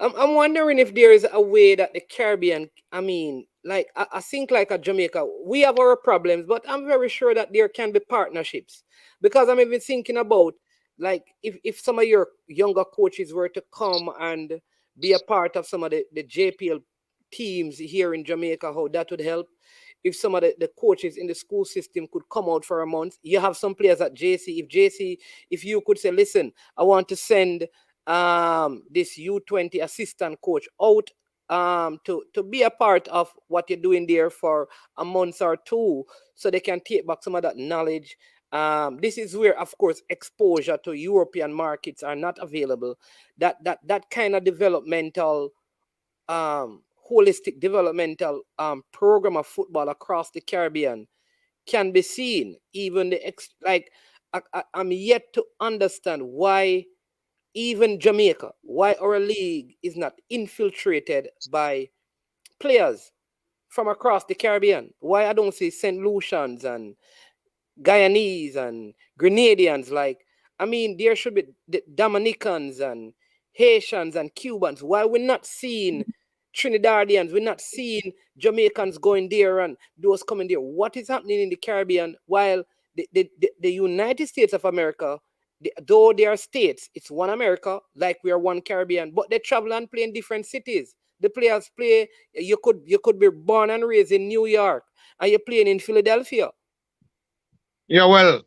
I'm wondering if there is a way that the Caribbean, I mean, like I think like a Jamaica, we have our problems, but I'm very sure that there can be partnerships. Because I'm even thinking about, like, if some of your younger coaches were to come and be a part of some of the JPL teams here in Jamaica, how that would help. If some of the coaches in the school system could come out for a month, you have some players at JC. If you could say, listen, I want to send this U20 assistant coach out to be a part of what you're doing there for a month or two, so they can take back some of that knowledge. This is where, of course, exposure to European markets are not available. That kind of developmental, holistic developmental program of football across the Caribbean can be seen. Even I'm yet to understand why even Jamaica, why our league is not infiltrated by players from across the Caribbean. Why I don't see St. Lucians and Guyanese and Grenadians. There should be the Dominicans and Haitians and Cubans. Why we're not seeing Trinidadians, we're not seeing Jamaicans going there and those coming there. What is happening in the Caribbean while the United States of America, though they are states, it's one America, like we are one Caribbean, but they travel and play in different cities. The players play, you could be born and raised in New York and you're playing in Philadelphia. Yeah, well,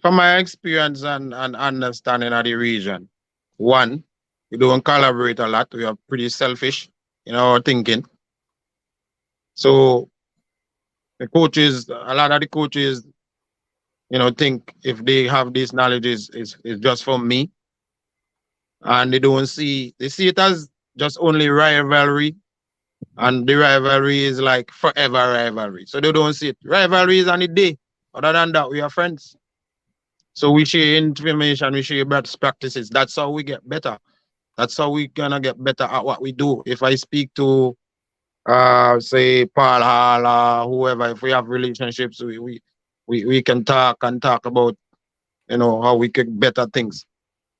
from my experience and understanding of the region, one, we don't collaborate a lot. We are pretty selfish in our thinking. So a lot of the coaches, think if they have this knowledge is just for me. And they see it as just only rivalry. And the rivalry is like forever rivalry. So they don't see it. Rivalry is on the day. Other than that, we are friends. So we share information, we share best practices. That's how we get better. That's how we gonna get better at what we do. If I speak to say Paul Hall or whoever, if we have relationships, we can talk about how we could better things.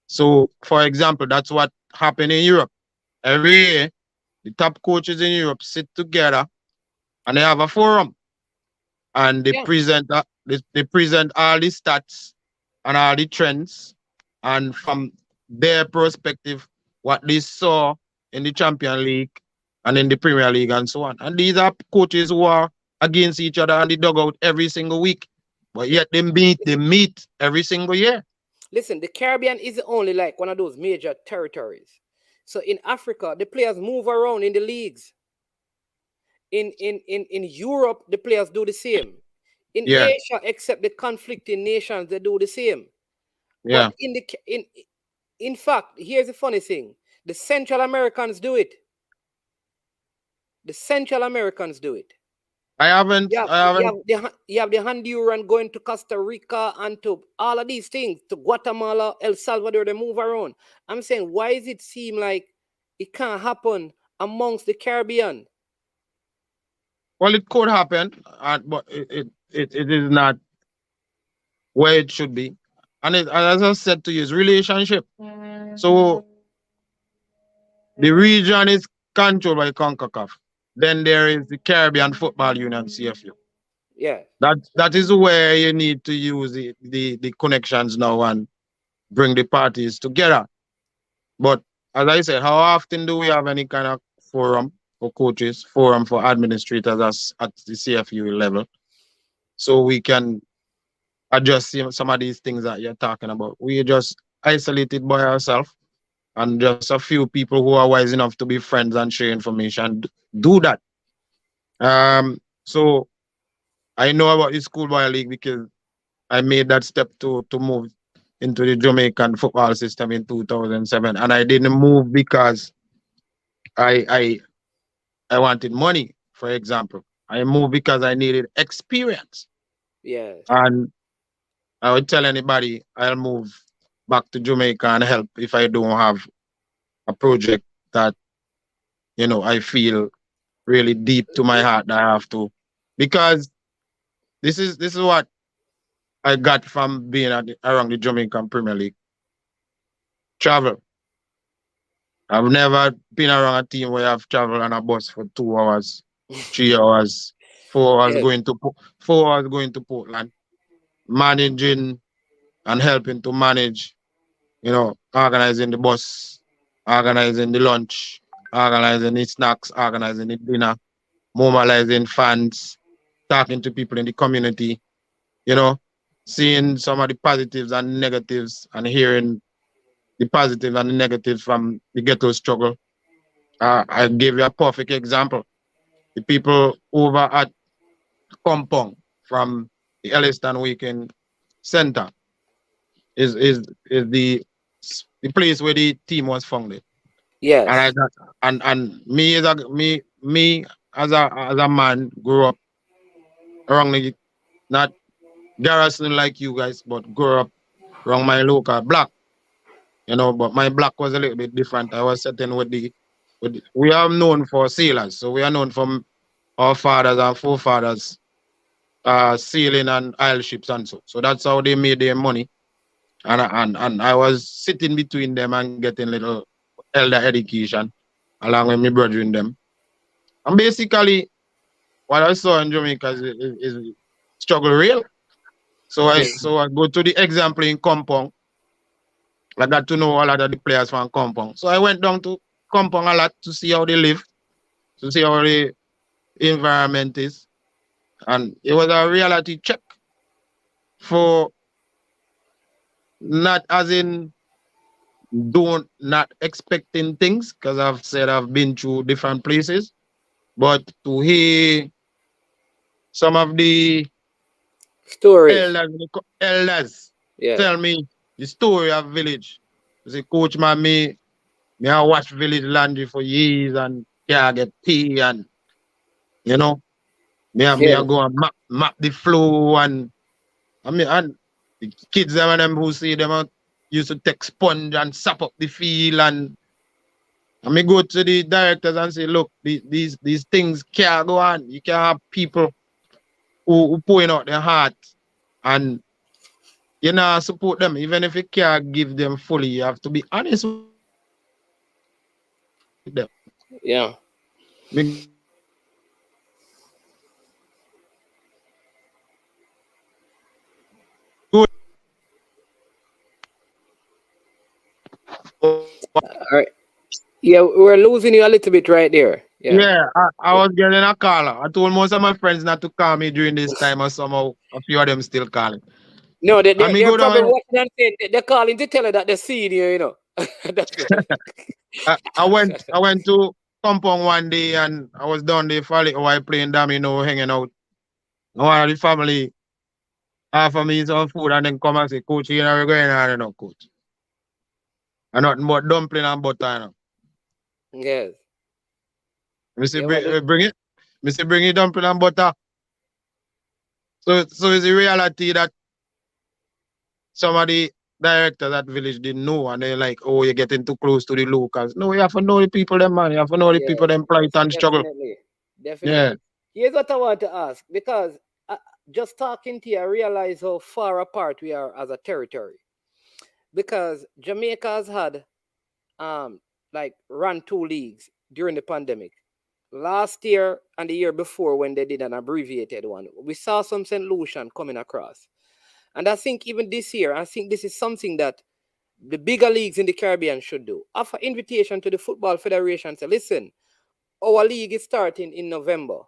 So for example, that's what happened in Europe. Every year, the top coaches in Europe sit together and they have a forum. And they present all the stats and all the trends. And from their perspective, what they saw in the Champion League and in the Premier League and so on. And these are coaches who are against each other on the dugout every single week. But Yeah. yet they meet every single year. Listen, the Caribbean is only like one of those major territories. So in Africa, the players move around in the leagues. In Europe, the players do the same. In Yeah, Asia, except the conflicting nations, they do the same. But yeah. in fact, here's the funny thing: the Central Americans do it. The Central Americans do it. I haven't You have, I you haven't have the Honduran going to Costa Rica and to all of these things, to Guatemala, El Salvador. They move around. I'm saying, why does it seem like it can't happen amongst the Caribbean? well, it could happen, but it is not where it should be. And as I said to you, it's relationship. So the region is controlled by CONCACAF. Then there is the Caribbean Football Union, CFU. Yeah. That is where you need to use the connections now and bring the parties together. But as I said, how often do we have any kind of forum for coaches, forum for administrators at the CFU level, so we can adjust some of these things that you're talking about? We just isolated by ourselves, and just a few people who are wise enough to be friends and share information do that. So I know about the schoolboy league because I made that step to move into the Jamaican football system in 2007, and I didn't move because I I I wanted money. For example, I moved because I needed experience, Yes. and I would tell anybody I'll move back to Jamaica and help if I don't have a project that I feel really deep to my heart that I have to, because this is what I got from being around the Jamaican Premier League. Travel. I've never been around a team where I've traveled on a bus for 2 hours, 3 hours, 4 hours Yes. going to 4 hours going to Portland, managing and helping to manage, organizing the bus, organizing the lunch, organizing the snacks, organizing the dinner, mobilizing fans, talking to people in the community, you know, seeing some of the positives and negatives and hearing the positive and the negatives from the ghetto struggle. I gave you a perfect example. The people over at Kompong from the Elliston Weekend Center is the place where the team was founded. And I Yes. got and me as a man grew up around the, not Garrison like you guys, but grew up around my local block. But my block was a little bit different. I was sitting we are known for sailors, so we are known from our fathers and forefathers sailing and oil ships and so. So that's how they made their money. And I was sitting between them and getting little elder education along with my brother in them. And basically, what I saw in Jamaica is struggle real. So I go to the example in Kompong. I got to know a lot of the players from Kompong. So I went down to Kompong a lot to see how they live, to see how the environment is. And it was a reality check for, not as in don't not expecting things, because I've said I've been through different places, but to hear some of the Stories. elders Yes. tell me the story of village. They say, Coach man, me I watch village laundry for years and can't get pay, and you know, me I Yes. go and map the flow, and and the kids them who see them used to take sponge and sap up the field, and me go to the directors and say, look, these things can't go on. You can't have people who pouring out their heart, and support them. Even if you can't give them fully, you have to be honest with them. Yeah. Me go All right. Yeah, we're losing you a little bit right there. Yeah. Yeah, I was getting a call. I told most of my friends not to call me during this time, and somehow a few of them still calling. No, And me they're go probably down. watching and saying they're calling to tell her that they're seeing you, you know. That's it. I went to compound one day, and I was down there for a little while playing domino, hanging out. One of the family offer me some food, and then come and say, "Coach, you know we're going on, you know, coach. And nothing but dumpling and butter, you know." Yes. Me say, Yeah, well, bring it. Me say, bring it dumpling and butter. So it's a reality that some of the directors at village didn't know, and they're like, "Oh, you're getting too close to the locals." No, you have to know the people, them man. You have to know the people, yes, them plight yes, and struggle. definitely. Yeah, Definitely. Here's what I want to ask because just talking to you, I realize how far apart we are as a territory. Because Jamaica has had um like run two leagues during the pandemic. Last year and the year before when they did an abbreviated one, we saw some St. Lucian coming across. And I think even this year, I think this is something that the bigger leagues in the Caribbean should do. Offer invitation to the Football Federation. Say, listen, our league is starting in November.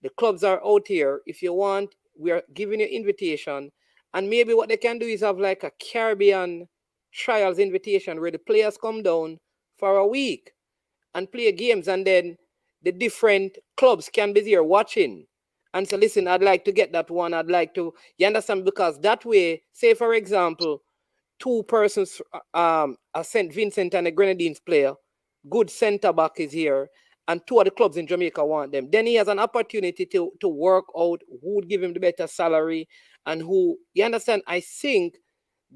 The clubs are out here. If you want, we are giving you invitation. And maybe what they can do is have like a Caribbean trials invitation where the players come down for a week and play games, and then the different clubs can be there watching and say, listen, I'd like to get that one. I'd like to, you understand? Because that way, say for example, two persons, a St. Vincent and a Grenadines player, good centre back is here, and two of the clubs in Jamaica want them. Then he has an opportunity to work out who would give him the better salary and who, you understand? I think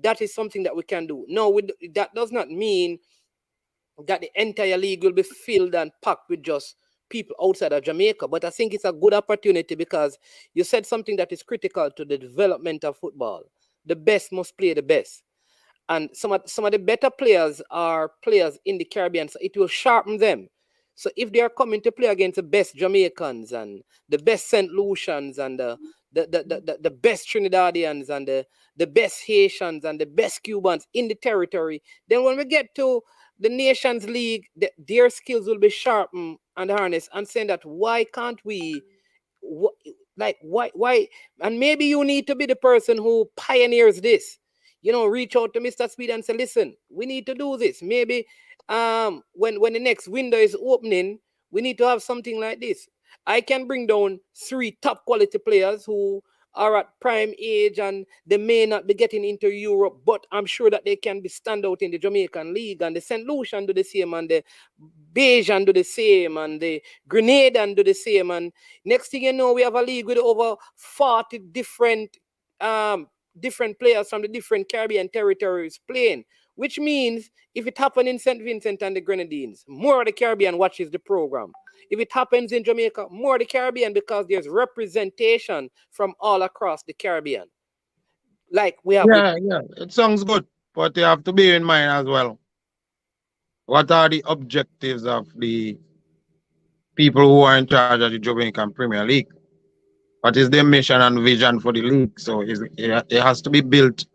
that is something that we can do. No, that does not mean that the entire league will be filled and packed with just people outside of Jamaica. But I think it's a good opportunity because you said something that is critical to the development of football. The best must play the best. And some of the better players are players in the Caribbean, so it will sharpen them. So if they are coming to play against the best Jamaicans and the best St. Lucians and the best Trinidadians and the best Haitians and the best Cubans in the territory, then when we get to the Nations League, their skills will be sharpened and harnessed, and saying that why can't we like why and maybe you need to be the person who pioneers this, reach out to Mr. Speed and say, listen, we need to do this. Maybe when the next window is opening, we need to have something like this. I can bring down three top quality players who are at prime age and they may not be getting into Europe, but I'm sure that they can be stand out in the Jamaican League, and the St. Lucian do the same, and the Bajan do the same, and the Grenadian do the same. And next thing you know, we have a league with over 40 different players from the different Caribbean territories playing, which means if it happens in St. Vincent and the Grenadines, more of the Caribbean watches the program. If it happens in Jamaica, more of the Caribbean, because there's representation from all across the Caribbean. Like we have with, yeah. It sounds good, but you have to bear in mind as well. What are the objectives of the people who are in charge of the Jamaican Premier League? What is their mission and vision for the league? So it has to be built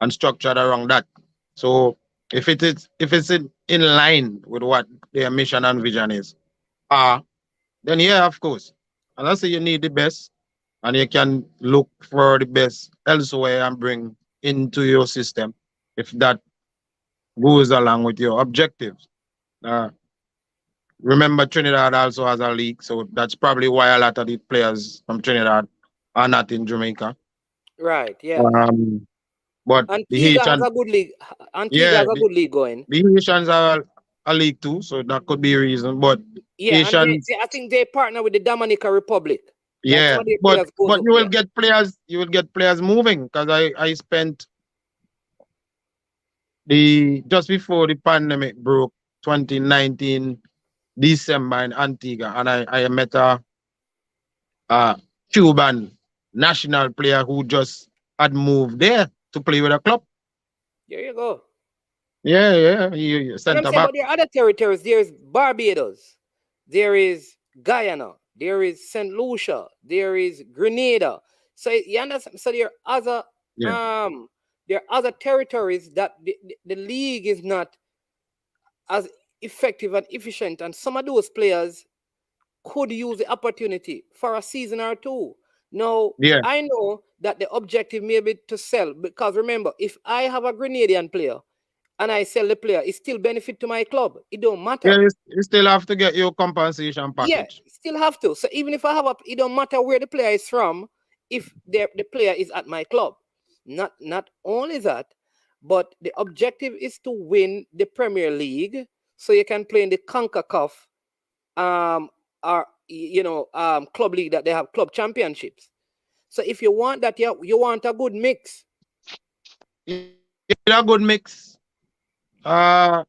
and structured around that. So if it's in line with what their mission and vision is, then yeah, of course. And I say you need the best, and you can look for the best elsewhere and bring into your system if that goes along with your objectives. Uh, Remember, Trinidad also has a league, so that's probably why a lot of the players from Trinidad are not in Jamaica. right, yes. Um, but the Antigua has Haitian, a good league. Antigua yeah, has a good league going. the Haitians are a league too, so that could be a reason. But Yeah, and Haitians, I think they partner with the Dominican Republic. Like some yeah, of their but players go but to, you will yeah. get players, moving because I spent the just before the pandemic broke, 2019 December in Antigua, and I met a Cuban national player who just had moved there to play with a club. There you go. Yeah, he And I'm centre saying, back. but there are other territories. There's Barbados, there is Guyana, there is St. Lucia, there is Grenada. So you understand? So Yeah, there are other territories that the league is not as effective and efficient, and some of those players could use the opportunity for a season or two. Now, Yeah. I know that the objective may be to sell, because remember, if I have a Grenadian player and I sell the player, it still benefit to my club. It don't matter. Yeah, you still have to get your compensation Yeah, package. still have to. So even if I have it don't matter where the player is from, if the player is at my club. Not only that, but the objective is to win the Premier League, so you can play in the CONCACAF um or club league, that they have club championships. So if you want that, you want a good mix. Yeah, a good mix. Uh,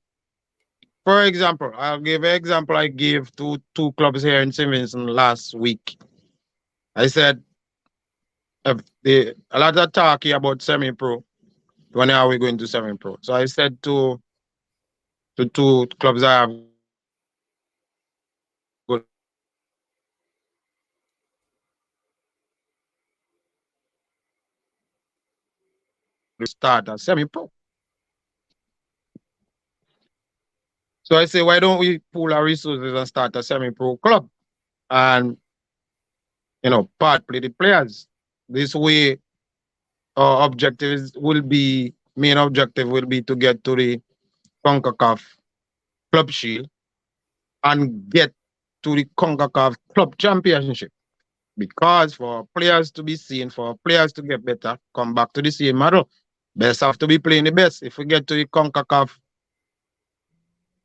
for example, I'll give an example. I gave to two clubs here in St. Vincent last week. I said, a lot of talk here about semi-pro. When are we going to semi-pro? So I said to two clubs I have good start as semi-pro. So I say, why don't we pool our resources and start a semi-pro club and part play the players? This way, our main objective will be to get to the CONCACAF Club Shield and get to the CONCACAF Club Championship. Because for players to be seen, for players to get better, come back to the same model. Best have to be playing the best. If we get to the CONCACAF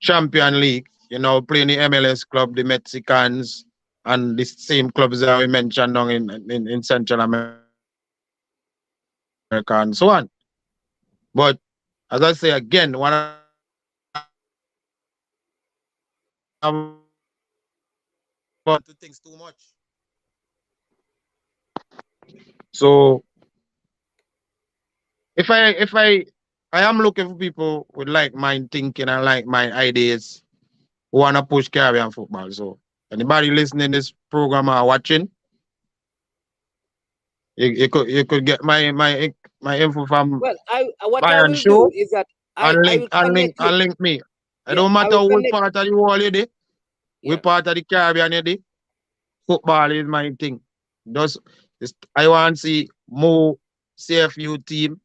Champion League, playing the MLS club, the Mexicans, and the same clubs that we mentioned down in Central America and so on. But as I say again, one of to things too much. So if I am looking for people with like mind thinking and like my ideas who wanna push Caribbean football. So anybody listening this program or watching, you could get my info from Well, what I Bayern will do Show is that and I link will and link connect you. and link me. It Yeah, don't I matter will what connect. part of the world you did. We Yeah. part of the Caribbean you did. Football is my thing. Just I want to see more CFU team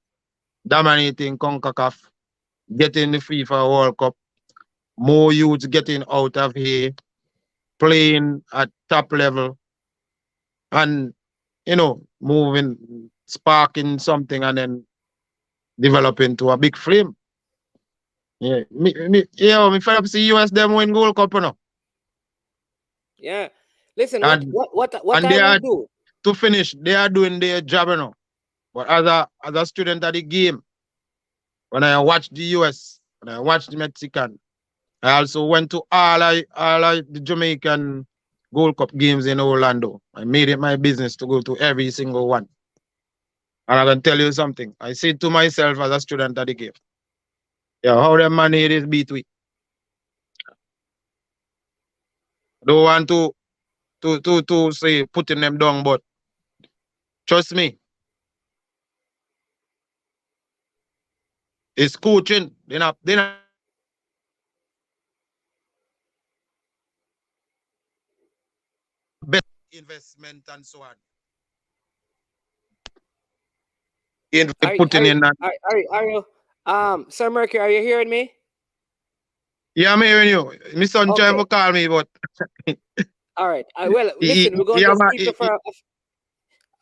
dominating CONCACAF, getting the FIFA World Cup, more youths getting out of here, playing at top level, and moving, sparking something, and then developing to a big flame. Yeah, me fed up see US them win Gold Cup, Yeah. Listen, and what and I they will are do. to finish. They are doing their job, But as a student of the game, when I watched the US, when I watched the Mexican, I also went to all the Jamaican Gold Cup games in Orlando. I made it my business to go to every single one. And I can tell you something. I said to myself as a student of the game, yeah, how them manage this beat we. Don't want to say putting them down, but trust me, it's coaching. They're not best investment and so on. In putting in that. Are you Sir Mercury, are you hearing me? Yeah, I'm hearing you. My son trying Okay. to call me, but All right. Well, he, listen, we're he, going to have just a- keep it for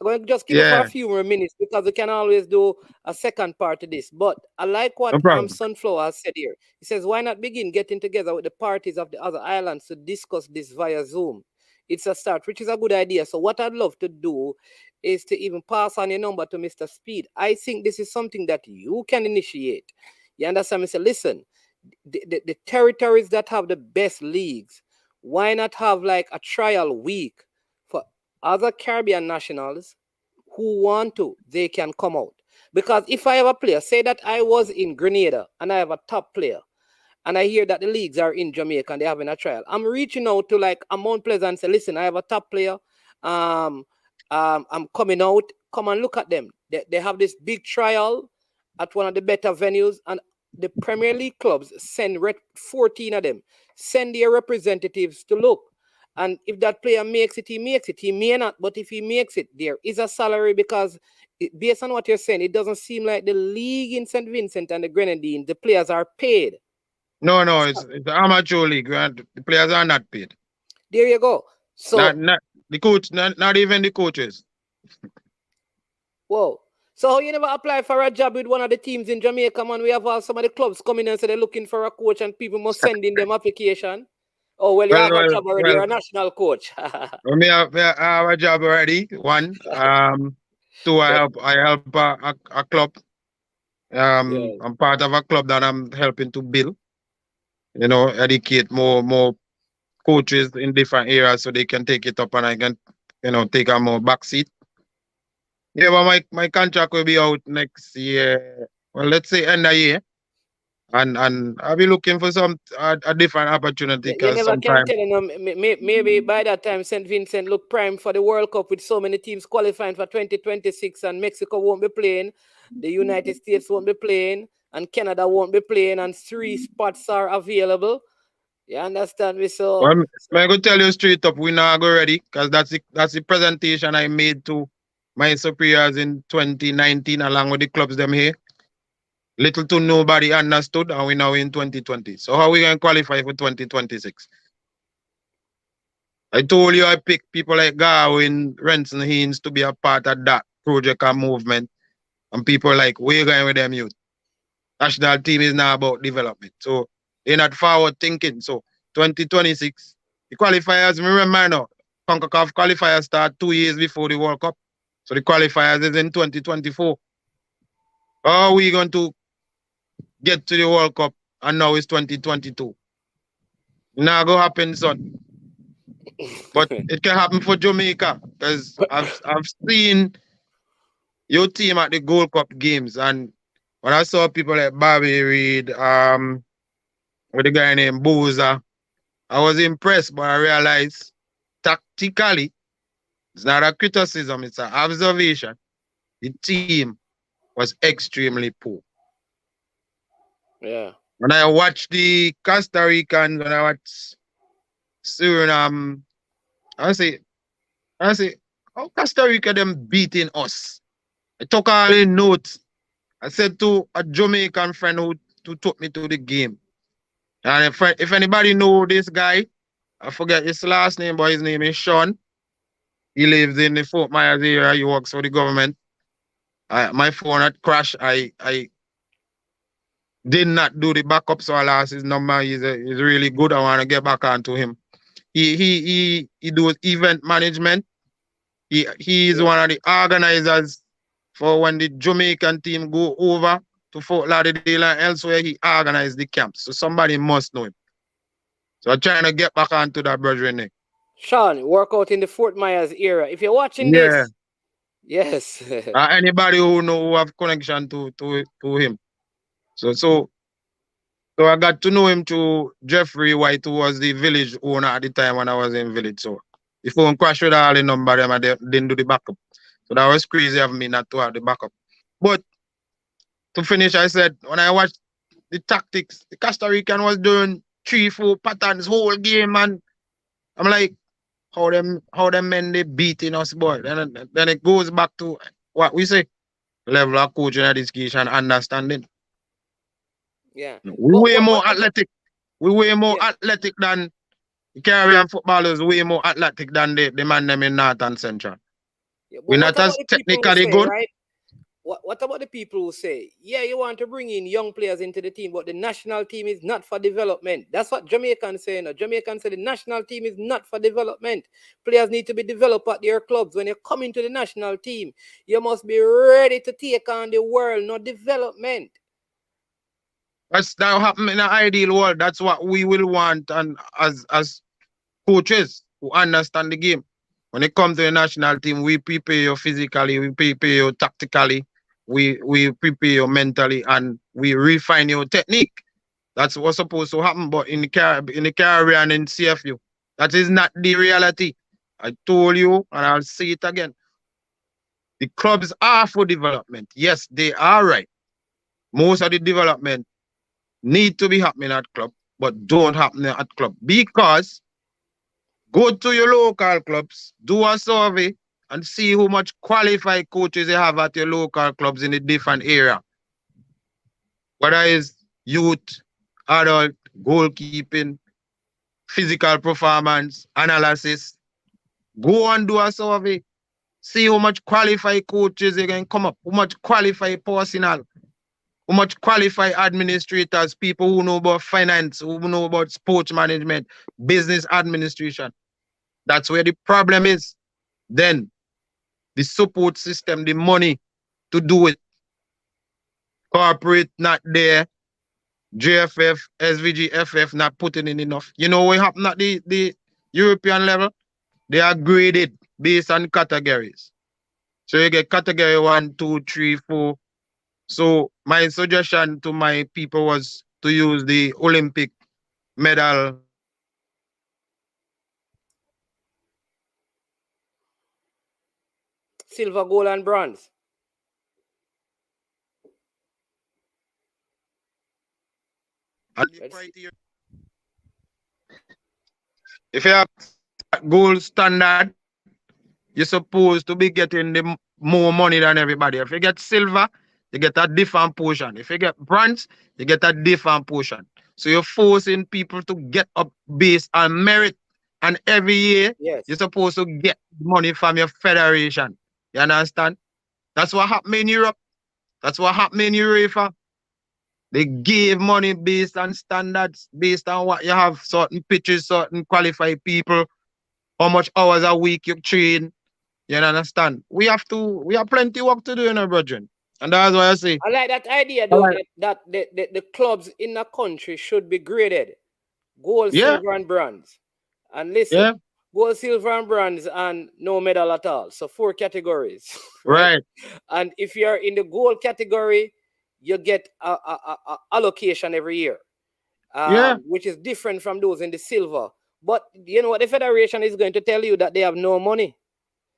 I'm going to just keep it for a yeah, few more minutes, because we can always do a second part of this. But I like what no problem. Sunflower has said here. He says, why not begin getting together with the parties of the other islands to discuss this via Zoom? It's a start, which is a good idea. So what I'd love to do is to even pass on your number to Mr. Speed. I think this is something that you can initiate. You understand? Mr. Listen, the territories that have the best leagues, why not have like a trial week for other Caribbean nationals who want to? They can come out. Because if I have a player, say that I was in Grenada and I have a top player, and I hear that the leagues are in Jamaica and they're having a trial, I'm reaching out to like a Mount Pleasant and say, listen, I have a top player. I'm coming out. Come and look at them. They have this big trial at one of the better venues, and the Premier League clubs send 14 of them, send their representatives to look. And if that player makes it, he makes it. He may not, but if he makes it, there is a salary because based on what you're saying, it doesn't seem like the league in St. Vincent and the Grenadines, the players are paid. No, it's the amateur league. The players are not paid. There you go. So Not the coach, not even the coaches. whoa. So you never apply for a job with one of the teams in Jamaica, man? We have some of the clubs coming and say they're looking for a coach and people must send in them application. Oh, well, you have a job already. You're a national coach. Me have a job already. One. Two, I help a club. Yeah. I'm part of a club that I'm helping to build. You know, educate more coaches in different areas so they can take it up and I can, take a more back seat. Yeah, but my contract will be out next year. Well, let's say end of year. And I'll be looking for a different opportunity You because never can sometimes tell, maybe by that time St. Vincent look prime for the World Cup with so many teams qualifying for 2026 and Mexico won't be playing, the United States won't be playing, and Canada won't be playing, and 3 spots are available. You understand me? So, I'm going to tell you straight up, we're not go ready because that's the presentation I made to my superiors in 2019 along with the clubs them here. Little to nobody understood, and we're now in 2020. So how we going to qualify for 2026? I told you I picked people like Garwin, Renson Haynes to be a part of that project and movement, and people like, we're going with them youth. National team is now about development. So they're not forward thinking. So 2026, the qualifiers, remember now, CONCACAF qualifiers start 2 years before the World Cup. So the qualifiers is in 2024. How are we going to get to the World Cup and now it's 2022? Now go happen, son. But it can happen for Jamaica because I've seen your team at the Gold Cup games, and when I saw people like Bobby Reed, with a guy named Booza, I was impressed, but I realized tactically, it's not a criticism, it's an observation. The team was extremely poor. yeah. When I watched the Costa Ricans, when I watched Suriname, I say, how Costa Rica them beating us? I took all the notes. I said to a Jamaican friend who took me to the game. And if anybody know this guy, I forget his last name, but his name is Sean. He lives in the Fort Myers area. He works for the government. My phone had crashed. I did not do the backup, so I lost his number. He's really good. I want to get back onto him. He does event management. He is one of the organizers for when the Jamaican team go over to Fort Lauderdale and elsewhere. He organized the camps, so somebody must know him. So I'm trying to get back onto that brethren. Sean, work out in the Fort Myers area. If you're watching Yeah. this, yes. Anybody who have connection to him. So I got to know him through Jeffrey White, who was the village owner at the time when I was in village. So the phone crashed with all the number them and they didn't do the backup. So that was crazy of me not to have the backup. But to finish, I said when I watched the tactics, the Costa Rican was doing 3-4 patterns whole game, and I'm like, how them men they beating us, boy. Then it goes back to what we say, level of coaching, education, understanding. Yeah. We way more athletic. We way more athletic than the Caribbean footballers, way more athletic than the man them in North and Central. Yeah, We're not as technically good. Right? What about the people who say, yeah, you want to bring in young players into the team, but the national team is not for development? That's what Jamaicans say. No? Jamaicans say the national team is not for development. Players need to be developed at their clubs. When you come into the national team, you must be ready to take on the world, not development. That's that happen in an ideal world. That's what we will want, and as coaches who understand the game. When it comes to the national team, we prepare you physically, we prepare you tactically, we prepare you mentally, and we refine your technique. That's what's supposed to happen. But in the Caribbean, in CFU, that is not the reality. I told you, and I'll say it again. The clubs are for development. Yes, they are right. Most of the development need to be happening at club, but don't happen at club. Because go to your local clubs, do a survey, and see how much qualified coaches you have at your local clubs in a different area. Whether it's youth, adult, goalkeeping, physical performance, analysis. Go and do a survey. See how much qualified coaches you can come up, how much qualified personnel, how much qualified administrators, people who know about finance, who know about sports management, business administration. That's where the problem is. Then the support system, the money to do it. Corporate not there. JFF, SVG, FF not putting in enough. You know what happened at the European level? They are graded based on categories. So you get category 1, 2, 3, 4. So my suggestion to my people was to use the Olympic medal. Silver, gold, and bronze. If you have gold standard, you're supposed to be getting the more money than everybody. If you get silver, you get a different portion. If you get bronze, you get a different portion. So you're forcing people to get up based on merit. And every year, Yes. you're supposed to get money from your federation. You understand? That's what happened in Europe. That's what happened in UEFA. They give money based on standards, based on what you have, certain pitches, certain qualified people, how much hours a week you train. You understand? We have plenty of work to do in our brethren. And that's why I say. I like that idea, though, that the clubs in the country should be graded gold, silver, and bronze. And listen, gold, silver, and bronze, and no medal at all. So 4 categories. Right. And if you're in the gold category, you get a allocation every year, which is different from those in the silver. But you know what the federation is going to tell you? That they have no money.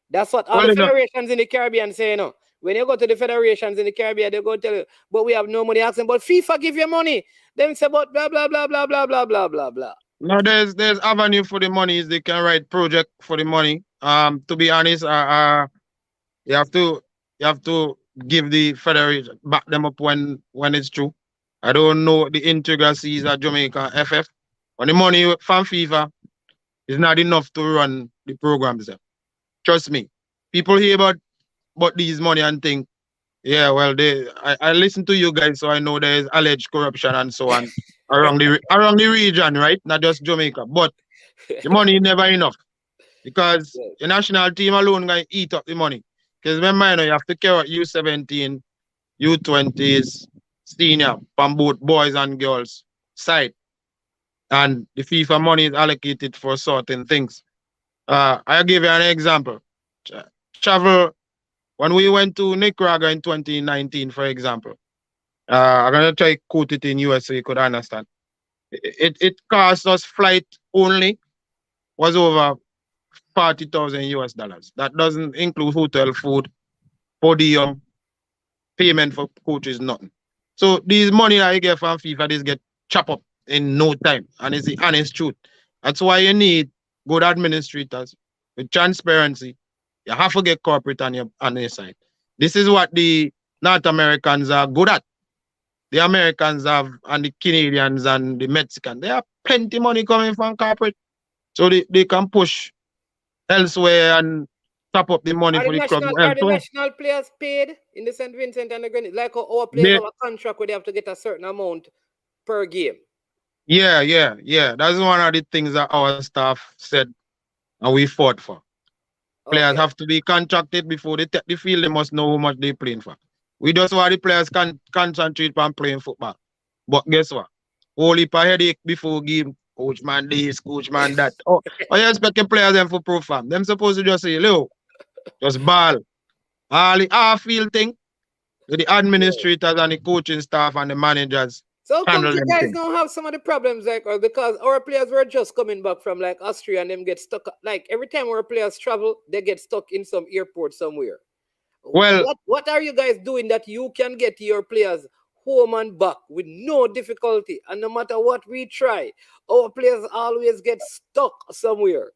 That's what all the federations in the Caribbean say, you know. When you go to the federations in the Caribbean, they're going to tell you, but we have no money. Ask them, but FIFA give you money. Then say, but blah, blah, blah, blah, blah, blah, blah, blah, blah. No, there's avenue for the money. They can write project for the money. To be honest, you have to give the federation, back them up when it's true. I don't know the intricacies of Jamaica FF. When the money from FIFA is not enough to run the programs there. Trust me. People hear about these money and think, yeah, well, I listen to you guys, so I know there's alleged corruption and so on around the region, right? Not just Jamaica. But the money is never enough. Because the national team alone going to eat up the money. Because remember, you have to carry out U17, U20s, senior, from both boys and girls side. And the FIFA money is allocated for certain things. I'll give you an example. Travel, when we went to Nicaragua in 2019, for example, I'm going to try to quote it in US so you could understand. It cost us flight only was over 40,000 US dollars. That doesn't include hotel, food, podium, payment for coaches, nothing. So these money that you get from FIFA, these get chopped up in no time. And it's the honest truth. That's why you need good administrators with transparency. You have to get corporate on your side. This is what the North Americans are good at. The Americans have, and the Canadians and the Mexicans, they have plenty money coming from corporate. So they can push elsewhere and top up the money for the club. Are the national players paid in the St. Vincent and the Grenadines? Like our players have a contract where they have to get a certain amount per game. Yeah. That's one of the things that our staff said and we fought for. Players have to be contracted before they take the field. They must know how much they're playing for. We just want the players can concentrate on playing football. But guess what? Whole heap of headache before game. Coach man this, coach man that. Oh, you expect the players them for perform? Them supposed to just say, "Leo, just ball." All the half-field thing, the administrators and the coaching staff and the managers. So come you guys don't have some of the problems like because our players were just coming back from like Austria and them get stuck. Like every time our players travel, they get stuck in some airport somewhere. Well, what are you guys doing that you can get your players home and back with no difficulty. And no matter what we try, our players always get stuck somewhere.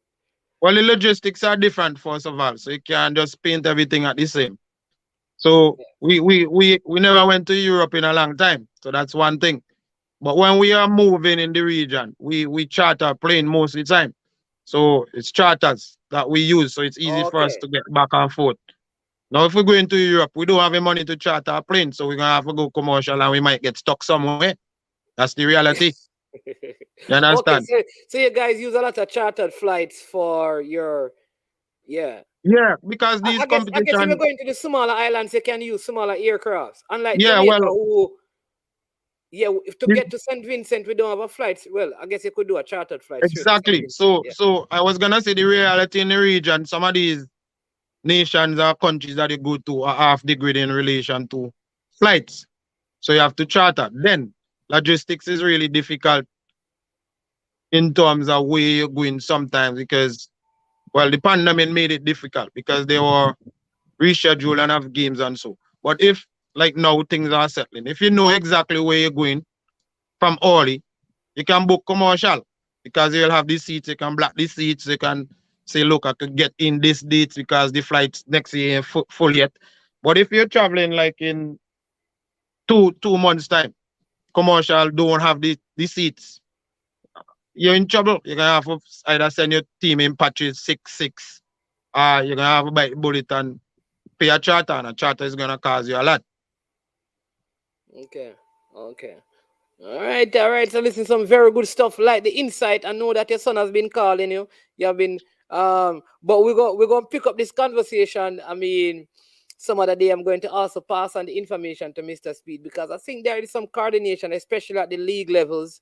Well, the logistics are different, first of all, so you can't just paint everything at the same. So we never went to Europe in a long time. So that's one thing. But when we are moving in the region, we charter plane most of the time. So it's charters that we use. So it's easy for us Okay. to get back and forth. Now, if we go into Europe, we don't have the money to charter a plane. So we're gonna have to go commercial and we might get stuck somewhere. That's the reality. You Okay, understand? so you guys use a lot of chartered flights for your, yeah. Yeah, because these I guess if you're competition, going to the smaller islands, you can use smaller aircrafts. Unlike yeah, Jamaica, well, who, yeah, if to the- get to St. Vincent, we don't have a flight. Well, I guess you could do a chartered flight straight to St. exactly. Vincent. So Yeah. so I was gonna say the reality in the region, some of these nations or countries that you go to are half the grid in relation to flights. So you have to charter. Then logistics is really difficult in terms of where you're going sometimes because well the pandemic made it difficult because they were rescheduled and have games and so. But if like now things are settling, if you know exactly where you're going from early, you can book commercial because you'll have these seats, you can block these seats, you can say, look, I could get in this dates because the flights next year ain't full yet. But if you're traveling like in two months time, commercial don't have the seats, you're in trouble. You're gonna have to either send your team in patches 6-6, or you're gonna have to bite the bullet and pay a charter, and a charter is gonna cost you a lot. Okay. Okay. All right. So listen, some very good stuff like the insight. I know that your son has been calling you. You have been but we're gonna pick up this conversation. I mean, some other day I'm going to also pass on the information to Mr. Speed because I think there is some coordination, especially at the league levels,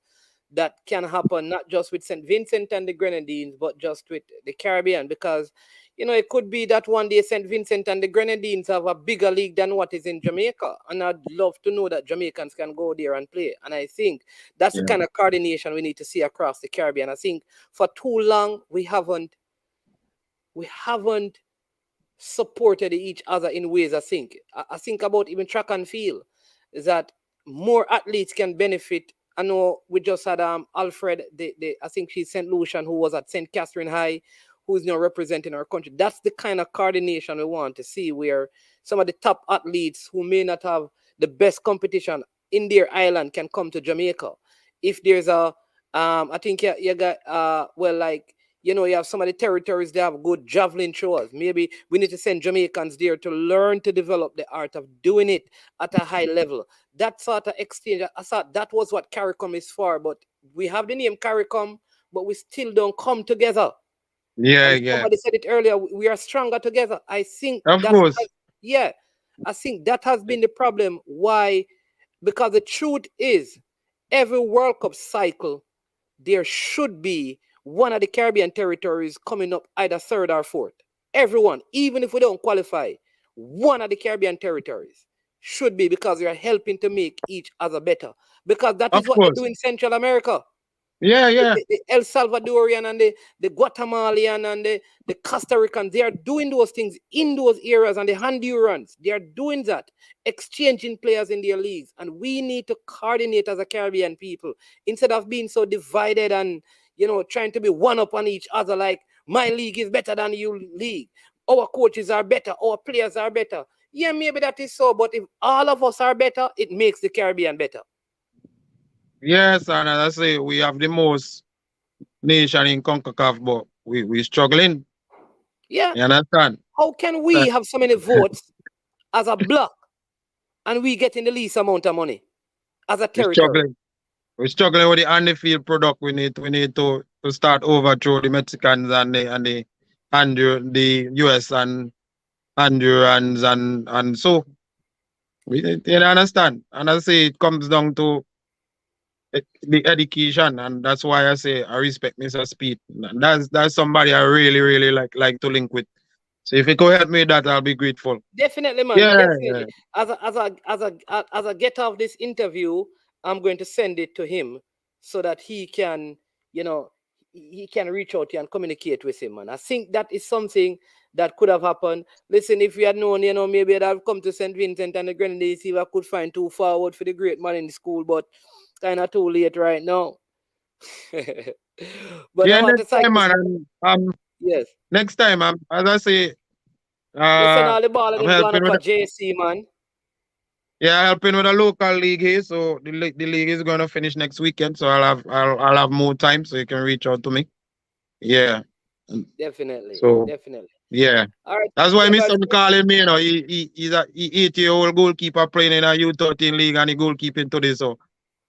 that can happen not just with St. Vincent and the Grenadines, but just with the Caribbean. Because it could be that one day St. Vincent and the Grenadines have a bigger league than what is in Jamaica. And I'd love to know that Jamaicans can go there and play. And I think that's the Yeah. kind of coordination we need to see across the Caribbean. I think for too long we haven't supported each other in ways. I think about even track and field is that more athletes can benefit. I know we just had Alfred, I think she's St. Lucian, who was at St. Catherine High, who is now representing our country. That's the kind of coordination we want to see, where some of the top athletes who may not have the best competition in their island can come to Jamaica. If there's I think you got you have some of the territories that have good javelin throwers. Maybe we need to send Jamaicans there to learn to develop the art of doing it at a high level. That sort of exchange, I thought that was what CARICOM is for. But we have the name CARICOM, but we still don't come together. Yeah, And yeah. somebody said it earlier, we are stronger together. I think Of course. yeah, I think that has been the problem. Why? Because the truth is, every World Cup cycle, there should be one of the Caribbean territories coming up either third or fourth. Everyone, even if we don't qualify, one of the Caribbean territories should be, because we are helping to make each other better. Because that Of is what they course. do in Central America. Yeah, yeah. The El Salvadorian and the Guatemalan and the Costa Rican, they are doing those things in those areas, and the Hondurans, they are doing that, exchanging players in their leagues. And we need to coordinate as a Caribbean people instead of being so divided and trying to be one up on each other, like my league is better than your league. Our coaches are better, our players are better. Yeah, maybe that is so, but if all of us are better, it makes the Caribbean better. Yes, and as I say, we have the most nation in CONCACAF, but we struggling. Yeah. You understand? How can we have so many votes as a block and we getting the least amount of money as a We're territory? struggling. We're struggling with the on the field product. We need to start overthrow the Mexicans and the US and Hondurans and so you understand. And I say it comes down to the education, and that's why I say I respect Mr. Speed. And that's somebody I really really like to link with. So if you could help me with that, I'll be grateful. Definitely, man. Yeah, yeah. Definitely. As I get off this interview, I'm going to send it to him so that he can, he can reach out to you and communicate with him, man. I think that is something that could have happened. Listen, if we had known, maybe I'd have come to St. Vincent and the Grenadines if I could find too forward for the great man in the school, but kind of too late right now. But I Yeah, want to next thank time, you. man. Yes. Next time, as I say, Listen, all the ball of I'm them gone helping up with. for JC, man. Yeah, helping with a local league here. So the league is going to finish next weekend. So I'll have more time, so you can reach out to me. Yeah. Mm. Definitely. So Definitely. yeah, All right. that's why my Kendall, son calling me. He's a 8-year-old goalkeeper playing in a U13 league and he goalkeeping today. So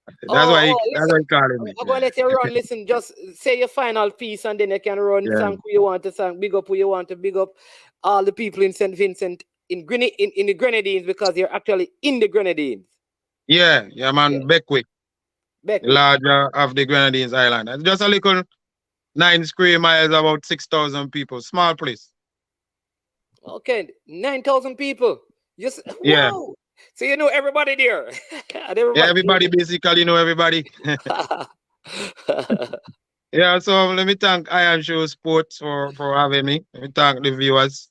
that's listen. why he calling me. I'm Yeah, gonna let you run. Listen, just say your final piece and then you can run. yeah, Thank who you want to thank. Big up who you want to big up. All the people in St. Vincent in the Grenadines because you're actually in the Grenadines. yeah, Yeah. man. Beckwith, the Beckwith. larger of the Grenadines Island. It's just a little 9 square miles, about 6,000 people. Small place. Okay, 9,000 people. Just Yeah. wow. So you know everybody there. And Yeah, everybody everybody basically know everybody. Yeah, so let me thank Iron Show Sports for having me. Let me thank the viewers,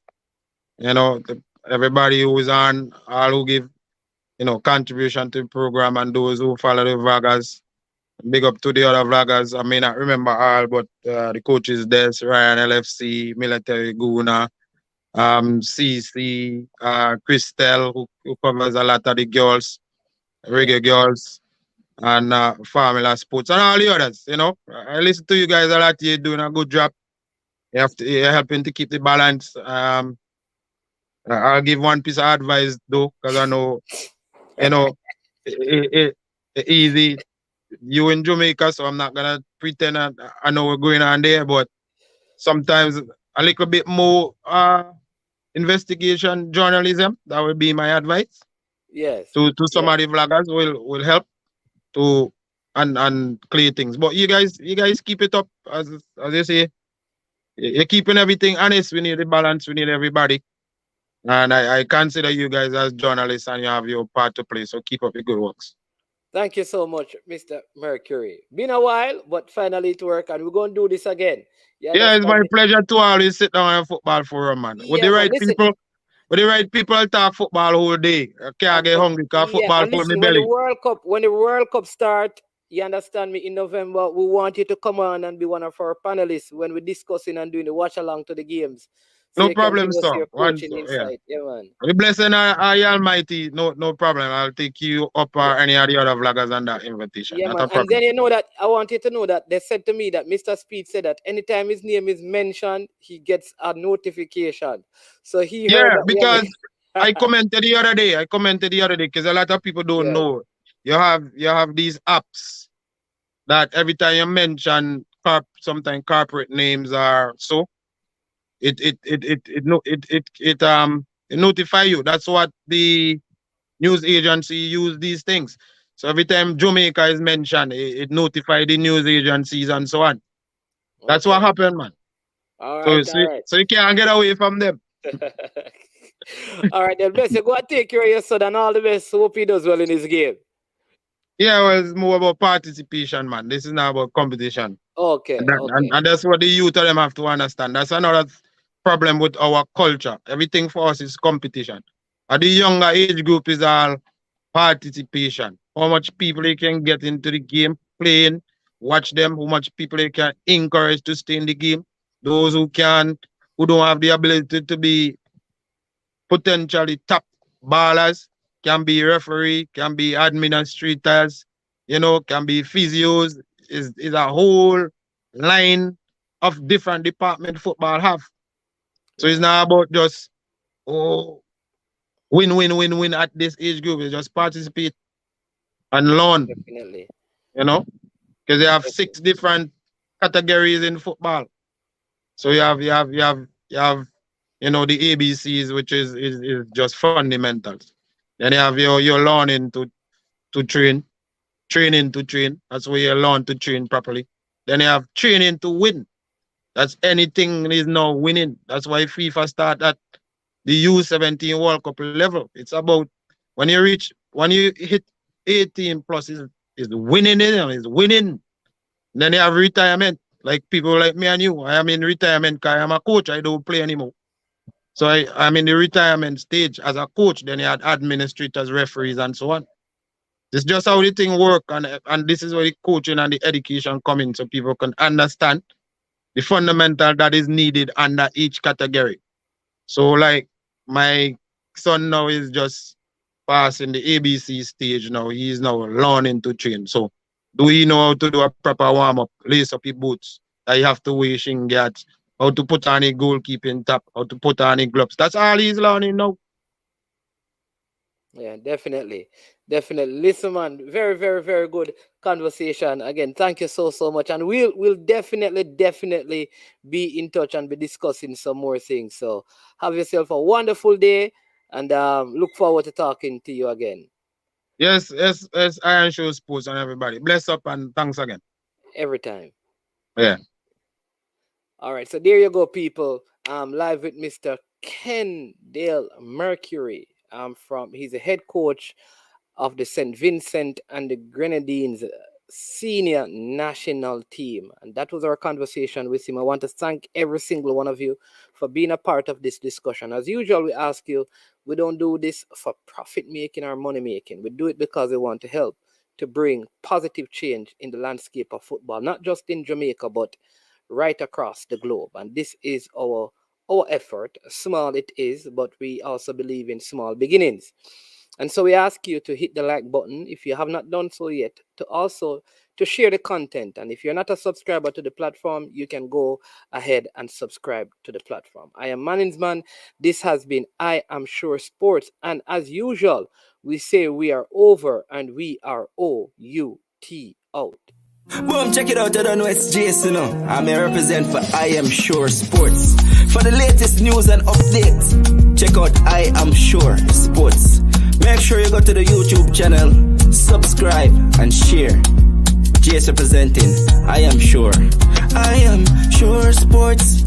everybody who is on, all who give, contribution to the program and those who follow the vloggers. Big up to the other vloggers. I may not remember all, but the coaches Des, Ryan, LFC, Military Guna, CC, Christelle, who covers a lot of the girls, Yeah. reggae girls, and Formula Sports, and all the others. I listen to you guys a lot. You're doing a good job. You're helping to keep the balance. I'll give one piece of advice though, because I know, you know, easy. You in Jamaica, so I'm not gonna pretend I know what's going on there, but sometimes a little bit more investigation journalism. That would be my advice Yes. to some Yeah. of the vloggers will help to and clear things. But you guys keep it up as you say. You're keeping everything honest. We need the balance. We need everybody. And I consider you guys as journalists and you have your part to play. So keep up the good works. Thank you so much, Mr. Mercury. Been a while, but finally it worked, and we're gonna do this again. You Yeah, it's understand my me? pleasure to always sit down on a football forum, man. Yeah, man. Listen, With the right people, I'll talk football whole day. I can't get hungry because yeah, football and full me listen. When the belly. World Cup, start, you understand me. In November, we want you to come on and be one of our panelists when we're discussing and doing the watch along to the games, so No you can give problem, us sir. your Once, coaching yeah. insight. Yeah, man. The blessing of Almighty, no problem. I'll take you up Yeah. or any of the other vloggers on that invitation. Yeah, Not man. a And problem. then you know that I want you to know that they said to me that Mr. Speed said that anytime his name is mentioned, he gets a notification. So he heard Yeah, that we because are. I commented the other day because a lot of people don't Yes, know. You have these apps that every time you mention sometimes corporate names are so it notify you. That's what the news agency use these things. So every time Jamaica is mentioned, it notify the news agencies and so on. That's what okay. happened, man. All So right, so, all right. so you can't get away from them. All right, then bless you. Go and take care of your son and all the best. Hope he does well in his game. Yeah, well, it's more about participation, man. This is not about competition. Okay, okay. And that's what the youth of them have to understand. That's another problem with our culture. Everything for us is competition. At the younger age group is all participation. How much people they can get into the game playing, watch them, how much people they can encourage to stay in the game. Those who don't have the ability to be potentially top ballers, can be referee, can be administrators, can be physios, is a whole line of different department football have. So it's Yeah, not about just oh win at this age group. It's just participate and learn, definitely. you know, because they have Definitely. 6 different categories in football. So you have the ABCs, which is just fundamentals. Then you have your learning to train, training to train. That's where you learn to train properly. Then you have training to win. That's anything is now winning. That's why FIFA start at the U17 World Cup level. It's about when you hit 18 plus is winning, is winning. Then you have retirement. Like people like me and you, I am in retirement because I am a coach. I don't play anymore. So I'm in the retirement stage as a coach. Then you had administrators, referees, and so on. This is just how the thing work, and this is where the coaching and the education come in, so people can understand the fundamental that is needed under each category. So like my son now is just passing the ABC stage now. He's now learning to train. So do he know how to do a proper warm-up, lace up his boots? That you have to wear shin guards, how to put on a goalkeeping top, how to put on a gloves. That's all he's learning now. Yeah, definitely. Definitely. Listen, man, very, very, very good conversation. Again, thank you so much. And we'll definitely be in touch and be discussing some more things. So have yourself a wonderful day and look forward to talking to you again. Yes, Iron Show Sports and everybody. Bless up and thanks again. Every time. Yeah. All right. So there you go, people. Live with Mr. Kendale Mercury. He's a head coach of the St. Vincent and the Grenadines senior national team. And that was our conversation with him. I want to thank every single one of you for being a part of this discussion. As usual, we ask you, we don't do this for profit making or money making. We do it because we want to help to bring positive change in the landscape of football, not just in Jamaica, but right across the globe. And this is our effort. Small it is, but we also believe in small beginnings. And so we ask you to hit the like button if you have not done so yet, to share the content. And if you're not a subscriber to the platform, you can go ahead and subscribe to the platform. I am Manningsman. This has been I Am Sure Sports. And as usual, we say we are over and we are O-U-T out. Boom, check it out. I don't know it's Jason. I'm a represent for I Am Sure Sports. For the latest news and updates, check out I Am Sure Sports. Make sure you go to the YouTube channel, subscribe and share. Jason representing I Am Sure. I Am Sure Sports.